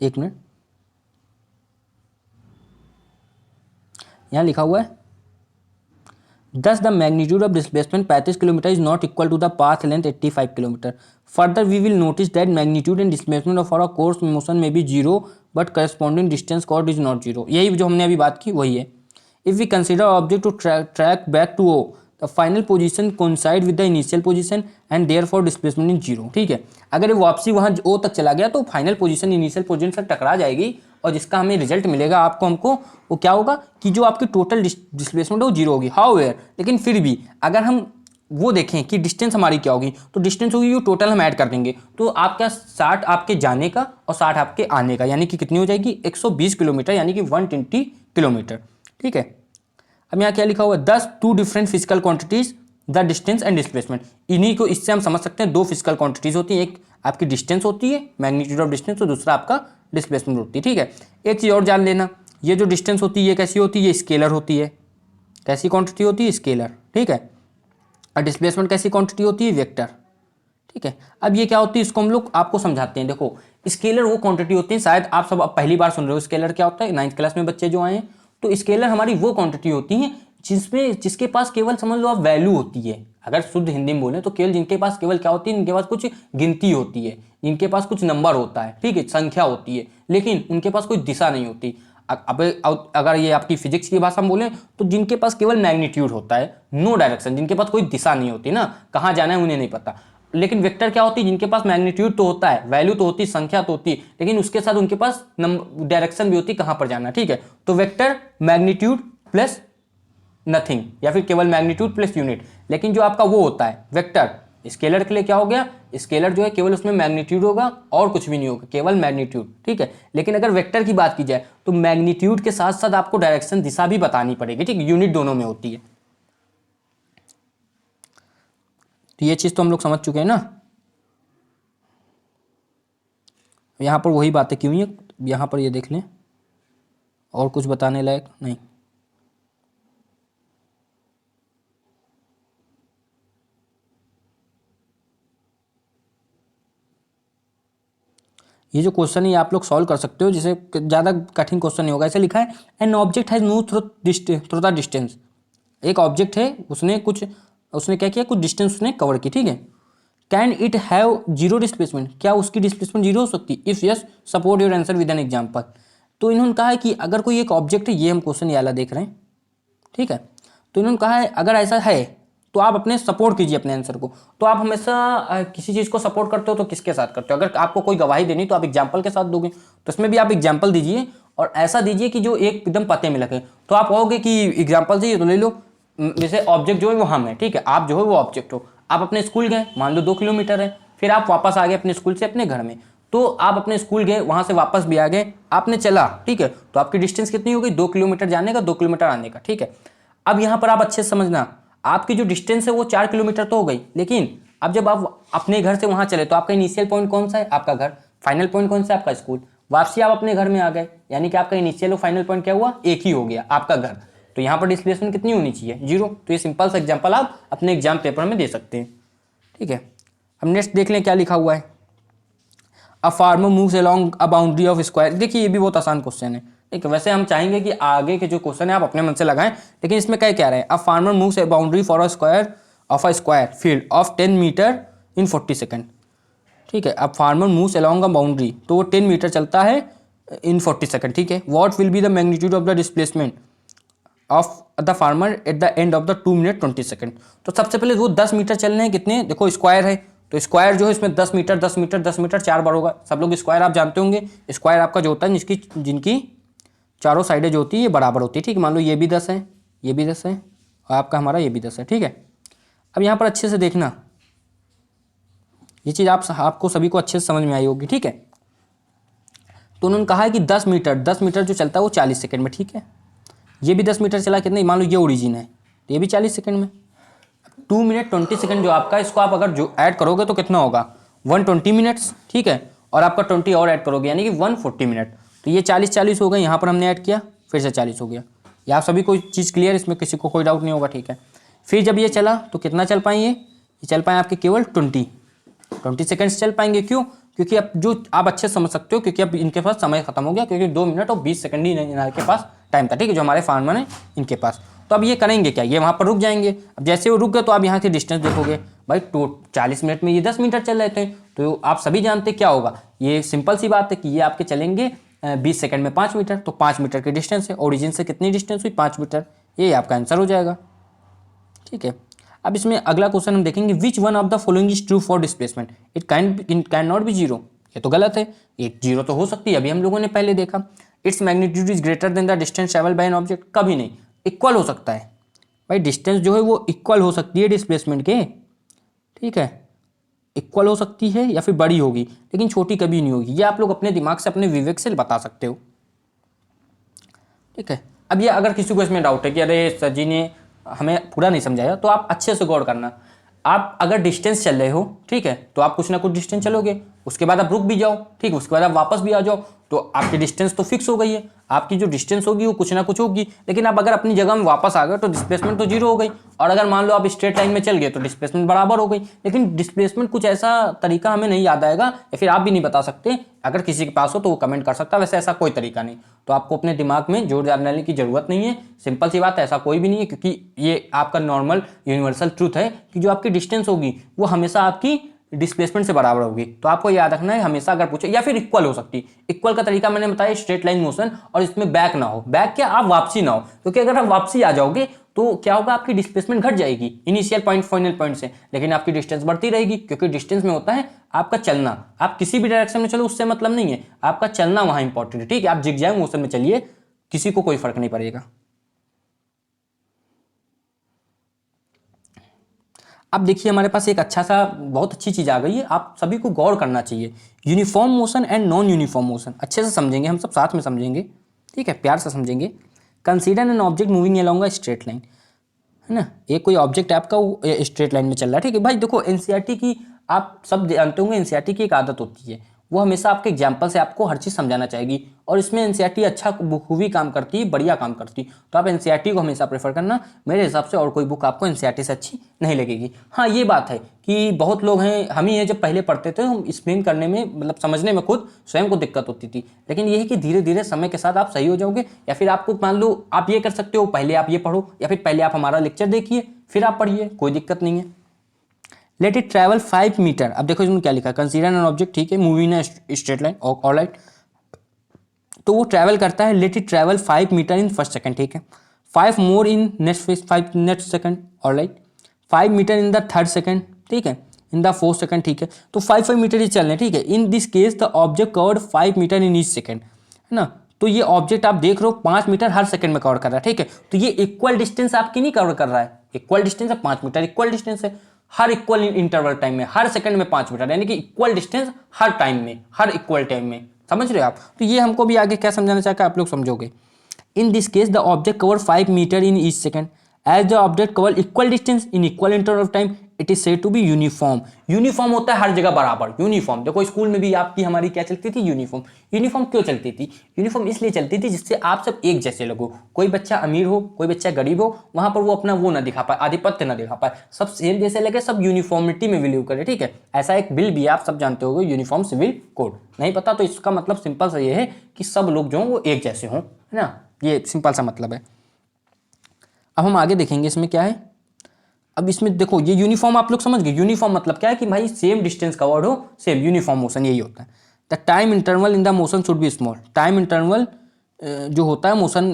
एक मिनट, यहाँ लिखा हुआ है thus the magnitude of displacement 35 km is not equal to the path length 85 km. Further we will notice that magnitude and displacement of our course motion may be zero but corresponding distance chord is not zero. यही जो हमने अभी बात की वही है। If we consider object to track back to O, the final position coincide with the initial position and therefore displacement in zero. ठीक है, अगर ये वापसी वहाँ ओ तक चला गया तो फाइनल पोजीशन इनिशियल पोजीशन से टकरा जाएगी और जिसका हमें रिजल्ट मिलेगा आपको हमको वो क्या होगा कि जो आपकी टोटल डिस्प्लेसमेंट है वो जीरो होगी। हाउएवर, लेकिन फिर भी अगर हम वो देखें कि डिस्टेंस हमारी क्या होगी, तो डिस्टेंस होगी वो टोटल हम ऐड कर देंगे, तो आपका 60 आपके जाने का और 60 आपके आने का, यानी कि कितनी हो जाएगी 120 किलोमीटर, यानी कि 120 किलोमीटर। ठीक है, अब यहाँ क्या लिखा हुआ है, 10 two different physical quantities the distance and displacement. इन्हीं को इससे हम समझ सकते हैं, दो फिजिकल क्वांटिटीज होती है, एक आपकी डिस्टेंस होती है मैग्नीट्यूड ऑफ डिस्टेंस, और दूसरा आपका डिस्प्लेसमेंट होती है। ठीक है, एक चीज़ और जान लेना, ये जो डिस्टेंस होती है ये कैसी होती है, ये स्केलर होती है। कैसी क्वांटिटी होती है, स्केलर। ठीक है, और डिस्प्लेसमेंट कैसी क्वांटिटी होती है, वेक्टर। ठीक है, अब ये क्या होती है इसको हम लोग आपको समझाते हैं। देखो स्केलर वो क्वांटिटी होती है, शायद आप सब अब पहली बार सुन रहे हो स्केलर क्या होता है, 9th क्लास में बच्चे जो आए हैं, तो स्केलर हमारी वो क्वांटिटी होती है जिसके पास केवल समझ लो आप वैल्यू होती है। अगर शुद्ध हिंदी में बोले तो केवल जिनके पास केवल क्या होती है, इनके पास कुछ गिनती होती है, इनके पास कुछ नंबर होता है, ठीक है, संख्या होती है, लेकिन उनके पास कोई दिशा नहीं होती। अब अगर ये आपकी फिजिक्स की भाषा में बोले तो जिनके पास केवल मैग्नीट्यूड होता है, नो डायरेक्शन, जिनके पास कोई दिशा नहीं होती ना, कहाँ जाना है उन्हें नहीं पता। लेकिन वेक्टर क्या होती है, जिनके पास मैग्नीट्यूड तो होता है, वैल्यू तो होती है, संख्या तो होती है, लेकिन उसके साथ उनके पास डायरेक्शन भी होती है कहाँ पर जाना। ठीक है, तो वेक्टर मैग्नीट्यूड प्लस नथिंग, या फिर केवल मैग्नीट्यूड प्लस यूनिट। लेकिन जो आपका वो होता है वेक्टर, स्केलर के लिए क्या हो गया, स्केलर जो है केवल उसमें मैग्नीट्यूड होगा और कुछ भी नहीं होगा, केवल मैग्नीट्यूड। ठीक है, लेकिन अगर वेक्टर की बात की जाए तो मैग्नीट्यूड के साथ साथ आपको डायरेक्शन दिशा भी बतानी पड़ेगी। ठीक, यूनिट दोनों में होती है। तो ये चीज तो हम लोग समझ चुके हैं ना। यहां पर वही बातें क्यों है, यहां पर ये देख लें, और कुछ बताने लायक नहीं। ये जो क्वेश्चन है आप लोग सॉल्व कर सकते हो, जिसे ज़्यादा कठिन क्वेश्चन नहीं होगा। ऐसे लिखा है, an object has move through the distance. एक ऑब्जेक्ट है, उसने क्या किया, कुछ डिस्टेंस उसने कवर की। ठीक है, can it have zero displacement, क्या उसकी डिस्प्लेसमेंट जीरो हो सकती है, if yes support your answer with an example. तो इन्होंने कहा है कि अगर कोई एक ऑब्जेक्ट है, ये हम क्वेश्चन ये वाला देख रहे हैं। ठीक है, तो इन्होंने कहा है अगर ऐसा है तो आप अपने सपोर्ट कीजिए अपने आंसर को। तो आप हमेशा किसी चीज़ को सपोर्ट करते हो तो किसके साथ करते हो, अगर आपको कोई गवाही देनी तो आप एग्जाम्पल के साथ दोगे, तो इसमें भी आप एग्जाम्पल दीजिए और ऐसा दीजिए कि जो एकदम पते में लगे। तो आप कहोगे कि एग्जाम्पल चाहिए तो ले लो, जैसे ऑब्जेक्ट जो है वो हम है, ठीक है, आप जो है वो ऑब्जेक्ट हो। आप अपने स्कूल गए, मान लो 2 किलोमीटर है, फिर आप वापस आ गए अपने स्कूल से अपने घर में, तो आप अपने स्कूल गए, वहां से वापस भी आ गए, आपने चला, ठीक है, तो आपकी डिस्टेंस कितनी हो गई, 2 किलोमीटर जाने का, 2 किलोमीटर आने का। ठीक है, अब यहाँ पर आप अच्छे से समझना, आपकी जो डिस्टेंस है वो 4 किलोमीटर तो हो गई, लेकिन अब जब आप अपने घर से वहां चले तो आपका इनिशियल पॉइंट कौन सा है, आपका घर, फाइनल पॉइंट कौन सा है, आपका स्कूल, वापसी आप अपने घर में आ गए, यानी कि आपका इनिशियल और फाइनल पॉइंट क्या हुआ, एक ही हो गया, आपका घर। तो यहाँ पर डिस्प्लेसमेंट कितनी होनी चाहिए, 0। तो ये सिंपल सा एग्जाम्पल आप अपने एग्जाम पेपर में दे सकते हैं। ठीक है, अब नेक्स्ट देख लें क्या लिखा हुआ है, अ farmer moves along a boundary of square. देखिए ये भी बहुत आसान क्वेश्चन है। ठीक है, वैसे हम चाहेंगे कि आगे के जो क्वेश्चन है आप अपने मन से लगाएं, लेकिन इसमें क्या रहे हैं, a farmer moves a boundary for a square of a square field of 10 metre in 40 second. ठीक है, अब farmer moves along a boundary, तो वो 10 मीटर चलता है इन 40 सेकेंड। ठीक है, what will be the magnitude of the displacement of the farmer eight the end of the 2 minute 20 second. तो सबसे पहले वो 10 मीटर चलने हैं, कितने, देखो स्क्वायर है, तो स्क्वायर जो है इसमें 10 मीटर 10 मीटर 10 मीटर 4 बार होगा। सब लोग स्क्वायर आप जानते होंगे, स्क्वायर आपका जो होता है जिनकी चारों साइडें जो होती है ये बराबर होती है। ठीक है, मान लो ये भी 10 है, ये भी 10 है, और आपका हमारा ये भी 10 है। ठीक है, अब यहाँ पर अच्छे से देखना, ये चीज़ आपको सभी को अच्छे से समझ में आई होगी। ठीक है, तो उन्होंने कहा है कि 10 मीटर जो चलता है वो 40 सेकेंड में। ठीक है, ये भी 10 मीटर चला, कितने, मान लो ये ओरिजिन है, तो ये भी 40 सेकेंड में। 2 मिनट 20 सेकेंड जो आपका, इसको आप अगर जो ऐड करोगे तो कितना होगा, 120 मिनट्स। ठीक है, और आपका 20 और ऐड करोगे यानी कि 140 मिनट। तो ये 40 हो गए, यहाँ पर हमने ऐड किया, फिर से 40 हो गया। ये आप सभी को चीज़ क्लियर, इसमें किसी को कोई डाउट नहीं होगा। ठीक है, फिर जब ये चला तो कितना चल पाएंगे, ये चल पाए आपके केवल 20 सेकेंड्स चल पाएंगे। क्यों, क्योंकि अब जो आप अच्छे समझ सकते हो, क्योंकि अब इनके पास समय खत्म हो गया, क्योंकि 2 मिनट और 20 सेकंड ही इनके पास टाइम था। ठीक है, जो हमारे फार्मर हैं इनके पास। तो अब ये करेंगे क्या, ये वहाँ पर रुक जाएंगे। अब जैसे वो रुक गए तो आप यहाँ की डिस्टेंस देखोगे, भाई 40 मिनट में ये 10 मीटर चल रहे थे, तो आप सभी जानते क्या होगा, ये सिंपल सी बात है कि ये आपके चलेंगे 20 सेकंड में 5 मीटर, तो 5 मीटर की डिस्टेंस है, ओरिजिन से कितनी डिस्टेंस हुई, 5 मीटर, ये आपका आंसर हो जाएगा। ठीक है, अब इसमें अगला क्वेश्चन हम देखेंगे, which one of the following is true for displacement, it can not be zero. ये तो गलत है, एक जीरो तो हो सकती है, अभी हम लोगों ने पहले देखा। Its magnitude is greater than the distance travel by an object, कभी नहीं, इक्वल हो सकता है भाई, डिस्टेंस जो है वो इक्वल हो सकती है डिस्प्लेसमेंट के, ठीक है, इक्वल हो सकती है या फिर बड़ी होगी, लेकिन छोटी कभी नहीं होगी। ये आप लोग अपने दिमाग से, अपने विवेक से बता सकते हो, ठीक है। अब ये अगर किसी को इसमें डाउट है कि अरे सर जी ने हमें पूरा नहीं समझाया, तो आप अच्छे से गौर करना। आप अगर डिस्टेंस चल रहे हो, ठीक है, तो आप कुछ ना कुछ डिस्टेंस चलोगे, उसके बाद आप रुक भी जाओ, ठीक है, उसके बाद आप वापस भी आ जाओ, तो आपकी डिस्टेंस तो फिक्स हो गई है। आपकी जो डिस्टेंस होगी वो कुछ ना कुछ होगी, लेकिन आप अगर अपनी जगह में वापस आ गए तो डिस्प्लेसमेंट तो जीरो हो गई। और अगर मान लो आप स्ट्रेट लाइन में चल गए तो डिस्प्लेसमेंट बराबर हो गई। लेकिन डिस्प्लेसमेंट कुछ ऐसा तरीका हमें नहीं याद आएगा, या फिर आप भी नहीं बता सकते। अगर किसी के पास हो तो वो कमेंट कर सकता है, वैसे ऐसा कोई तरीका नहीं। तो आपको अपने दिमाग में जोर डालने की जरूरत नहीं है, सिंपल सी बात है, ऐसा कोई भी नहीं है, क्योंकि ये आपका नॉर्मल यूनिवर्सल ट्रूथ है कि जो आपकी डिस्टेंस होगी वो हमेशा आपकी डिस्प्लेसमेंट से बराबर होगी। तो आपको याद रखना है, हमेशा अगर पूछे, या फिर इक्वल हो सकती है। इक्वल का तरीका मैंने बताया, स्ट्रेट लाइन मोशन, और इसमें बैक ना हो, बैक क्या, आप वापसी ना हो, क्योंकि अगर आप वापसी आ जाओगे तो क्या होगा, आपकी डिस्प्लेसमेंट घट जाएगी इनिशियल पॉइंट फाइनल पॉइंट से, लेकिन आपकी डिस्टेंस बढ़ती रहेगी, क्योंकि डिस्टेंस में होता है आपका चलना। आप किसी भी डायरेक्शन में चलो उससे मतलब नहीं है, आपका चलना वहां इंपॉर्टेंट है, ठीक है। आप जिगजैग मोशन में चलिए, किसी को कोई फर्क नहीं पड़ेगा। अब देखिए हमारे पास एक अच्छा सा, बहुत अच्छी चीज़ आ गई है, आप सभी को गौर करना चाहिए। Uniform motion and non uniform motion अच्छे से समझेंगे, हम सब साथ में समझेंगे, ठीक है, प्यार से समझेंगे। Consider an object moving along a straight line, है ना, एक कोई ऑब्जेक्ट आपका स्ट्रेट लाइन में चल रहा है, ठीक है भाई। देखो एनसीईआरटी की आप सब जानते होंगे, एनसीईआरटी की एक आदत होती है, वो हमेशा आपके एग्जाम्पल से आपको हर चीज़ समझाना चाहेगी, और इसमें एनसीईआरटी अच्छा बखूबी काम करती है, बढ़िया काम करती है। तो आप एनसीईआरटी को हमेशा प्रेफर करना, मेरे हिसाब से और कोई बुक आपको एनसीईआरटी से अच्छी नहीं लगेगी। हाँ ये बात है कि बहुत लोग हैं, हम ही हैं, जब पहले पढ़ते थे हम एक्सप्लेन करने में, मतलब समझने में खुद स्वयं को दिक्कत होती थी, लेकिन यही कि धीरे धीरे समय के साथ आप सही हो जाओगे। या फिर आपको मान लो आप ये कर सकते हो, पहले आप ये पढ़ो, या फिर पहले आप हमारा लेक्चर देखिए फिर आप पढ़िए, कोई दिक्कत नहीं है। लेट इट ट्रैवल 5 मीटर, अब देखो इसमें क्या लिखा है, कंसीडर एन ऑब्जेक्ट, ठीक है, moving in straight line, alright, तो वो ट्रैवल करता है, let it travel 5 metre in first second, ठीक है, 5 more in next 5 next second, alright, 5 metre in the third second, ठीक है, इन द फोर्थ सेकंड, ठीक है, तो 5 मीटर ही चल रहे हैं, ठीक है। In this case the object covered 5 metre in each second, है ना, तो ये ऑब्जेक्ट आप देख रहे हो 5 मीटर हर सेकंड में कवर कर रहा है, ठीक है। तो ये इक्वल डिस्टेंस आपकी नहीं कवर कर रहा है, इक्वल डिस्टेंस है 5 मीटर, इक्वल डिस्टेंस है हर इक्वल इंटरवल टाइम में, हर सेकंड में 5 मीटर, यानी कि इक्वल डिस्टेंस हर टाइम में, हर इक्वल टाइम में, समझ रहे हो आप। तो ये हमको भी आगे क्या समझाना चाहता है आप लोग समझोगे। In this case the object cover 5 metre in each second, as the object cover equal distance in equal interval of time, it is said to be uniform. Uniform होता है हर जगह बराबर, यूनिफॉर्म। देखो स्कूल में भी आपकी हमारी क्या चलती थी, यूनिफॉर्म। यूनिफॉर्म क्यों चलती थी, यूनिफॉर्म इसलिए चलती थी जिससे आप सब एक जैसे लगो, कोई बच्चा अमीर हो कोई बच्चा गरीब हो, वहां पर वो अपना वो ना दिखा पाए, आधिपत्य ना दिखा पाए, सब सेम जैसे लगे, सब यूनिफॉर्मिटी में बिलीव करे, ठीक है। ऐसा एक बिल भी है, आप सब जानते हो, यूनिफॉर्म सिविल कोड। नहीं पता तो इसका मतलब सिंपल सा ये है कि सब लोग जो वो एक जैसे हों, है ना, ये सिंपल सा मतलब है। अब हम आगे देखेंगे इसमें क्या है। अब इसमें देखो ये यूनिफॉर्म आप लोग समझ गए, यूनिफॉर्म मतलब क्या है कि भाई सेम डिस्टेंस कवर्ड हो, सेम यूनिफॉर्म मोशन, यही होता है। The time interval in the motion should be small, time interval जो होता है मोशन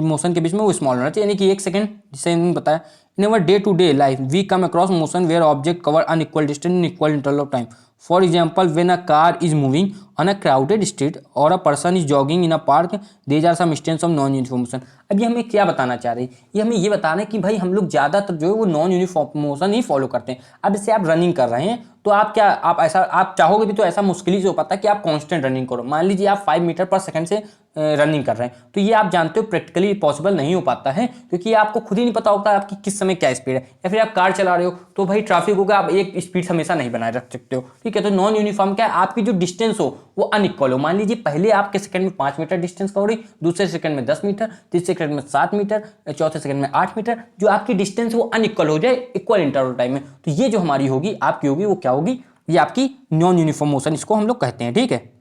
मोशन के बीच में वो स्मॉल होना चाहिए, यानी कि 1 सेकंड, जिसे इन्होंने बताया। In our day to day life we come across motion where object cover unequal distance in equal interval of time. For example when a car is moving on a crowded street और a person is jogging in a park, there are some instance of non uniform motion. अब ये हमें क्या बताना चाह रहे हैं, ये हमें ये बताना है कि भाई हम लोग ज़्यादातर जो है वो नॉन यूनिफॉर्म मोशन ही फॉलो करते हैं। अब इससे आप रनिंग कर रहे हैं तो आप क्या, आप ऐसा आप चाहोगे भी तो ऐसा मुश्किल ही से हो पाता है कि आप कांस्टेंट रनिंग करो। मान लीजिए आप 5 मीटर पर सेकंड से रनिंग कर रहे हैं, तो ये आप जानते हो प्रैक्टिकली पॉसिबल नहीं हो पाता है, क्योंकि आपको खुद ही नहीं पता होता आपकी किस समय क्या स्पीड है। या फिर आप कार चला रहे हो तो भाई ट्रैफिक होगा, आप एक स्पीड हमेशा नहीं बनाए रख सकते हो, ठीक है। तो नॉन यूनिफॉर्म क्या है, आपकी जो डिस्टेंस हो वो अनइक्वल हो। मान लीजिए पहले आपके सेकंड में 5 मीटर डिस्टेंस कवर हुई, दूसरे सेकंड में 10 मीटर, तीसरे सेकंड में 7 मीटर, चौथे सेकंड में 8 मीटर, जो आपकी डिस्टेंस वो अनइक्वल हो जाए इक्वल इंटरवल टाइम में, तो ये जो हमारी होगी आपकी होगी वो क्या होगी, ये आपकी नॉन यूनिफॉर्म मोशन इसको हम लोग कहते हैं, ठीक है।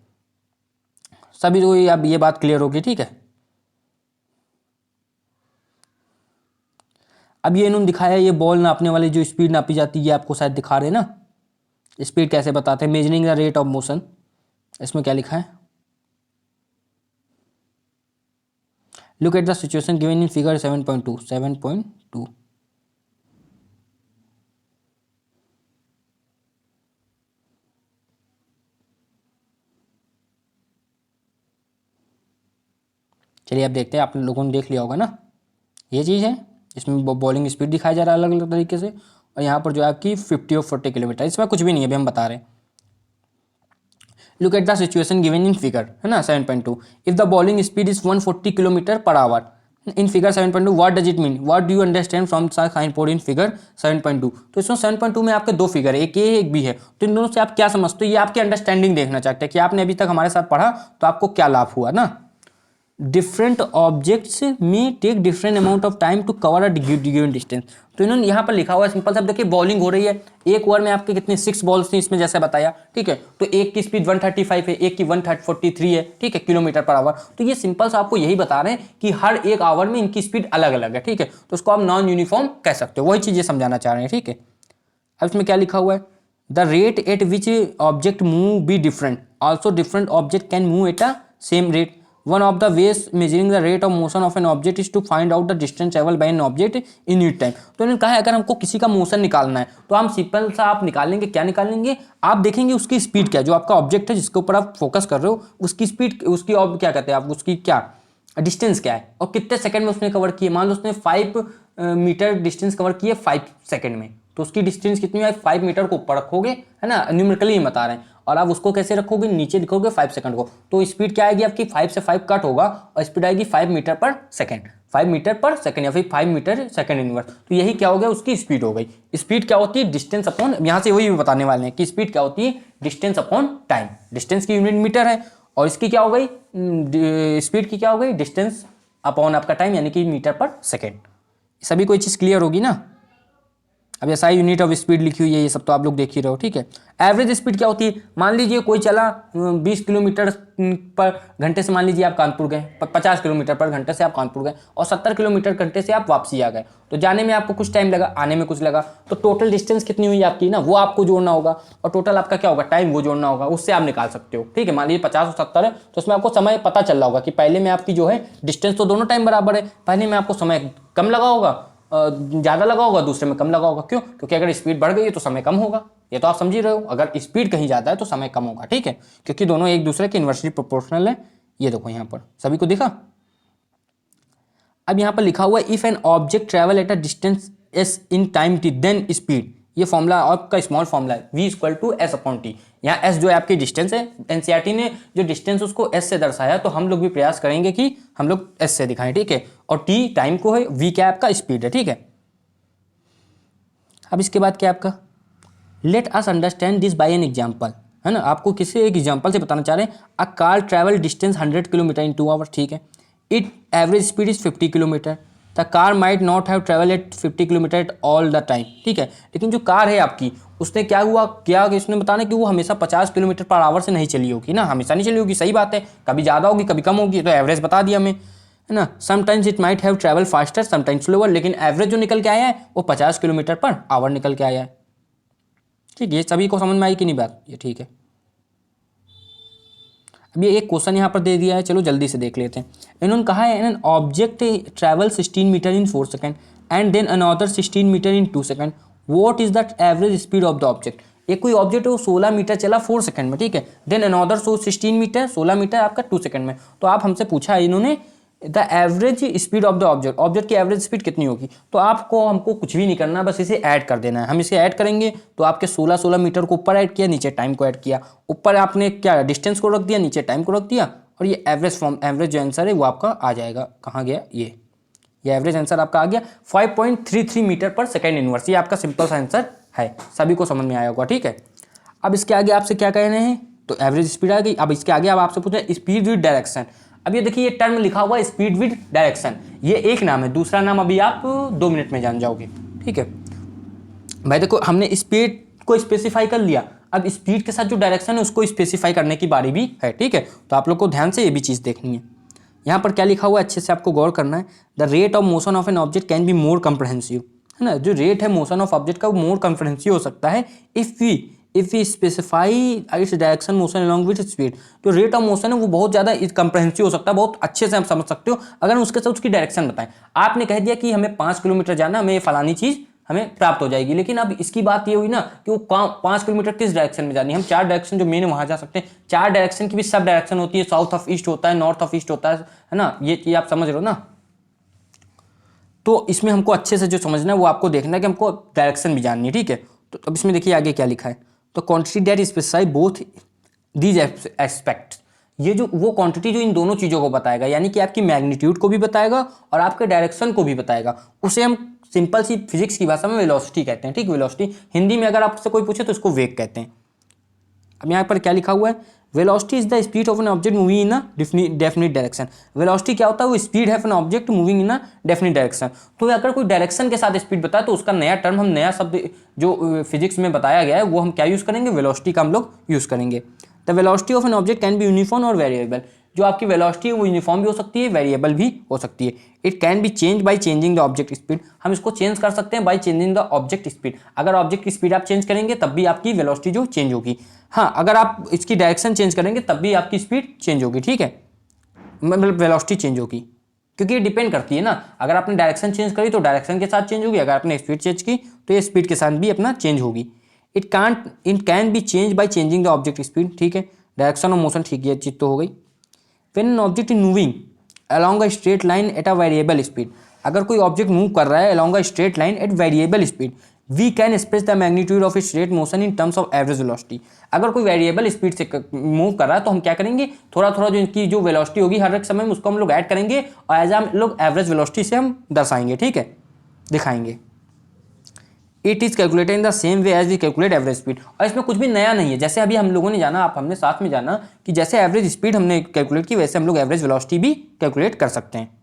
सभी को ये अब ये बात क्लियर होगी, ठीक है। अब ये इन्होंने दिखाया, ये बॉल नापने वाली जो स्पीड नापी जाती है, ये आपको शायद दिखा रहे हैं ना, स्पीड कैसे बताते हैं, measuring the rate of motion. इसमें क्या लिखा है, look at the situation given in figure 7.2। चलिए अब देखते हैं, आप लोगों ने देख लिया होगा ना, ये चीज़ है, इसमें बॉलिंग स्पीड दिखाया जा रहा है अलग अलग तरीके से, और यहाँ पर जो है आपकी 50 और 40 किलोमीटर, इसमें कुछ भी नहीं है, अभी हम बता रहे हैं। Look at the situation given in figure, है ना 7.2, if the bowling speed is 140 kilometre per hour in figure 7.2, what does it mean, what do you understand from sign board in figure 7.2। तो इसमें 7.2 में आपके दो फिगर है, एक ए एक बी है, तो इन दोनों से आप क्या समझते हो, ये आपकी अंडरस्टैंडिंग देखना चाहते हैं कि आपने अभी तक हमारे साथ पढ़ा तो आपको क्या लाभ हुआ ना। Different objects may take different amount of time to cover a given distance. तो इन्होंने यहाँ पर लिखा हुआ है सिंपल सा, देखिए बॉलिंग हो रही है, एक ओवर में आपके कितने 6 बॉल्स थी इसमें जैसे बताया, ठीक है, तो एक की स्पीड 135 है, एक की 143 है, ठीक है, किलोमीटर पर आवर। तो ये सिंपल सा आपको यही बता रहे हैं कि हर एक आवर में इनकी स्पीड अलग अलग है, ठीक है, तो उसको आप नॉन यूनिफॉर्म कह सकते हो, वही चीज़ ये समझाना चाह रहे हैं, ठीक है। अब इसमें क्या लिखा हुआ है, the rate at which object move be different, also different object can move at a same rate. One of the ways measuring the rate of motion of an object is to find out the distance traveled by an object in its time। तो इन्होंने कहा है अगर हमको किसी का motion निकालना है तो हम सिंपल सा आप निकालेंगे, क्या निकालेंगे, आप देखेंगे उसकी स्पीड क्या है, जो आपका ऑब्जेक्ट है जिसके ऊपर आप फोकस कर रहे हो उसकी स्पीड, उसकी क्या कहते हैं आप, उसकी क्या डिस्टेंस क्या है और कितने सेकंड में उसने कवर किए। मान लो उसने 5 मीटर डिस्टेंस कवर किए 5 सेकंड में, तो उसकी डिस्टेंस कितनी है, 5 मीटर को ऊपर रखोगे, है ना, न्यूमेरिकली बता रहे हैं, और आप उसको कैसे रखोगे, नीचे लिखोगे 5 सेकंड को, तो स्पीड क्या आएगी आपकी 5 से 5 कट होगा और स्पीड आएगी 5 मीटर पर सेकंड, 5 मीटर पर सेकंड या फिर 5 मीटर सेकंड इनवर्स। तो यही क्या हो गया, उसकी स्पीड हो गई। स्पीड क्या होती है, डिस्टेंस अपॉन, यहाँ से वही बताने वाले हैं कि स्पीड क्या होती है, डिस्टेंस अपॉन टाइम। डिस्टेंस की यूनिट मीटर है और इसकी क्या हो गई, स्पीड की क्या हो गई, डिस्टेंस अपॉन आपका टाइम यानी कि मीटर पर सेकेंड। सभी कोई चीज़ क्लियर होगी ना। अब ऐसा ही यूनिट ऑफ स्पीड लिखी हुई है, ये सब तो आप लोग देख ही रहे हो, ठीक है। एवरेज स्पीड क्या होती है, मान लीजिए कोई चला 20 किलोमीटर पर घंटे से, मान लीजिए आप कानपुर गए, 50 किलोमीटर पर घंटे से आप कानपुर गए और 70 किलोमीटर घंटे से आप वापसी आ गए, तो जाने में आपको कुछ टाइम लगा, आने में कुछ लगा, तो टोटल डिस्टेंस कितनी हुई आपकी ना, वो आपको जोड़ना होगा और टोटल आपका क्या होगा, टाइम वो जोड़ना होगा, उससे आप निकाल सकते हो, ठीक है। मान लीजिए 50 और 70 है तो उसमें आपको समय पता चल रहा होगा कि पहले में आपकी जो है डिस्टेंस तो दोनों टाइम बराबर है, पहले में आपको समय कम लगा होगा, ज़्यादा लगा होगा, दूसरे में कम लगा होगा, क्यों, क्योंकि अगर स्पीड बढ़ गई है तो समय कम होगा, ये तो आप समझ ही रहे हो, अगर स्पीड कहीं ज़्यादा है तो समय कम होगा, ठीक है, क्योंकि दोनों एक दूसरे के इन्वर्सली प्रोपोर्शनल है। ये देखो यहाँ पर सभी को दिखा। अब यहाँ पर लिखा हुआ है if an object travel at a distance s in time t then speed, ये फॉर्मूला आपका स्मॉल फॉर्मूला है, v equal to s upon t. यहाँ एस जो है आपकी डिस्टेंस है, एनसीईआरटी ने जो डिस्टेंस उसको एस से दर्शाया, तो हम लोग भी प्रयास करेंगे कि हम लोग एस से दिखाएं, ठीक है, और टी टाइम को है, v क्या आपका स्पीड है, ठीक है। अब इसके बाद क्या आपका, let us understand this by an example, है ना, आपको किसी एक एग्जाम्पल से बताना चाह रहे हैं। A car travel distance 100 kilometre in 2 hours, ठीक है, it average speed is 50 kilometre, the car might not have travel at 50 kilometre at all the time, ठीक है, लेकिन जो कार है आपकी उसने क्या हुआ, क्या इसने बताना कि वो हमेशा 50 किलोमीटर पर आवर से नहीं चली होगी ना, हमेशा नहीं चली होगी, सही बात है, कभी ज़्यादा होगी कभी कम होगी, तो एवरेज बता दिया हमें, है ना। Sometimes it might have travel faster sometimes slower, लेकिन एवरेज जो निकल के आया है वो 50 किलोमीटर पर आवर निकल के आया है, ठीक है। ये सभी को समझ में आई कि नहीं बात, ये ठीक है। अब ये एक क्वेश्चन यहाँ पर दे दिया है, चलो जल्दी से देख लेते हैं। इन्होंने कहा है an object travel 16 metre in 4 second and then another 16 metre in 2 second, what is the average speed of the object. एक कोई ऑब्जेक्ट है वो 16 मीटर चला 4 सेकंड में, ठीक है, देन अनदर 16 मीटर 16 मीटर आपका 2 सेकंड में, तो आप हमसे पूछा है इन्होंने the average speed of the object, object की एवरेज स्पीड कितनी होगी। तो आपको हमको कुछ भी नहीं करना, बस इसे ऐड कर देना है। हम इसे ऐड करेंगे तो आपके 16 मीटर को ऊपर ऐड किया, नीचे टाइम को ऐड किया, ऊपर आपने क्या डिस्टेंस को रख दिया, नीचे टाइम को रख दिया, और ये एवरेज जो आंसर है वो आपका आ जाएगा, कहाँ गया ये एवरेज आंसर आपका आ गया 5.33 मीटर पर सेकेंड इनवर्स। ये आपका सिंपल सा आंसर है, सभी को समझ में आया होगा, ठीक है। अब इसके आगे आपसे क्या कहने हैं, तो एवरेज स्पीड आ गई। अब इसके आगे अब आपसे पूछे स्पीड विद डायरेक्शन। अब ये देखिए ये टर्म लिखा हुआ है स्पीड विद डायरेक्शन, ये एक नाम है, दूसरा नाम अभी आप 2 मिनट में जान जाओगे, ठीक है भाई। देखो हमने स्पीड को स्पेसिफाई कर लिया, अब स्पीड के साथ जो डायरेक्शन है उसको स्पेसिफाई करने की बारी भी है, ठीक है। तो आप लोग को ध्यान से ये भी चीज़ देखनी है। यहाँ पर क्या लिखा हुआ है अच्छे से आपको गौर करना है। The rate of motion of an object can be more comprehensive, है ना, जो रेट है मोशन ऑफ ऑब्जेक्ट का वो मोर कम्प्रहेंसिव हो सकता है if we specify its direction motion along with speed. जो रेट ऑफ मोशन है वो बहुत ज़्यादा कम्प्रहेंसिव हो सकता है, बहुत अच्छे से आप समझ सकते हो अगर उसके साथ उसकी डायरेक्शन बताएं। आपने कह दिया कि हमें 5 किलोमीटर जाना, हमें फलानी चीज़ हमें प्राप्त हो जाएगी। लेकिन अब इसकी बात ये हुई ना कि वो 5 किलोमीटर किस डायरेक्शन में जानी है। हम 4 डायरेक्शन जो मेन है वहां जा सकते हैं। 4 डायरेक्शन की भी सब डायरेक्शन होती है, साउथ ऑफ ईस्ट होता है, नॉर्थ ऑफ ईस्ट होता है ना, ये आप समझ रहे हो ना। तो इसमें हमको अच्छे से जो समझना है वो आपको देखना है कि हमको डायरेक्शन भी जाननी है, ठीक है। तो अब इसमें देखिए आगे क्या लिखा है, तो quantity that specify both these aspects, ये जो वो क्वांटिटी जो इन दोनों चीज़ों को बताएगा, यानी कि आपकी मैग्नीट्यूड को भी बताएगा और आपके डायरेक्शन को भी बताएगा, उसे हम सिंपल सी फिजिक्स की भाषा में वेलोसिटी कहते हैं, ठीक। वेलोसिटी हिंदी में अगर आपसे कोई पूछे तो इसको वेग कहते हैं। अब यहाँ पर क्या लिखा हुआ है, velocity is the speed of an object moving in a definite direction. Velocity क्या होता है, वो स्पीड है of an object moving in a definite direction. तो अगर कोई डायरेक्शन के साथ स्पीड बताए तो उसका नया टर्म, हम नया शब्द जो फिजिक्स में बताया गया है वो हम क्या यूज़ करेंगे, वेलोसिटी का हम लोग यूज़ करेंगे। The velocity of an object can be uniform और वेरिएबल। जो आपकी वेलोसिटी है वो यूनिफॉर्म भी हो सकती है, वेरिएबल भी हो सकती है। It can be change by changing the object speed. हम इसको चेंज कर सकते हैं by changing the object speed. अगर ऑब्जेक्ट की स्पीड आप चेंज करेंगे तब भी आपकी वेलोसिटी जो चेंज होगी। हाँ, अगर आप इसकी डायरेक्शन चेंज करेंगे तब भी आपकी स्पीड चेंज होगी, ठीक है, मतलब वेलोसिटी चेंज होगी, क्योंकि ये डिपेंड करती है ना। अगर आपने डायरेक्शन चेंज करी तो डायरेक्शन के साथ चेंज होगी, अगर आपने स्पीड चेंज की तो ये स्पीड के साथ भी अपना चेंज होगी। It can be change by changing the object speed, ठीक है, डायरेक्शन और मोशन, ठीक है, ये चीज़ तो हो गई। When an object is moving along a straight line at a variable speed, अगर कोई ऑब्जेक्ट मूव कर रहा है along a straight line at variable speed, we can express the magnitude of its rate motion in terms of average velocity। अगर कोई variable speed से move कर रहा है तो हम क्या करेंगे, थोड़ा थोड़ा जो इनकी जो वेलोसिटी होगी हर एक समय में उसको हम लोग ऐड करेंगे और एज हम लोग एवरेज वेलोसिटी से हम दर्शाएंगे, ठीक है, दिखाएंगे। It is calculated in the same way as we calculate average speed. और इसमें कुछ भी नया नहीं है, जैसे अभी हम लोगों ने जाना, हमने साथ में जाना कि जैसे एवरेज स्पीड हमने कैलकुलेट की वैसे हम लोग एवरेज वेलोसिटी भी कैलकुलेट कर सकते हैं।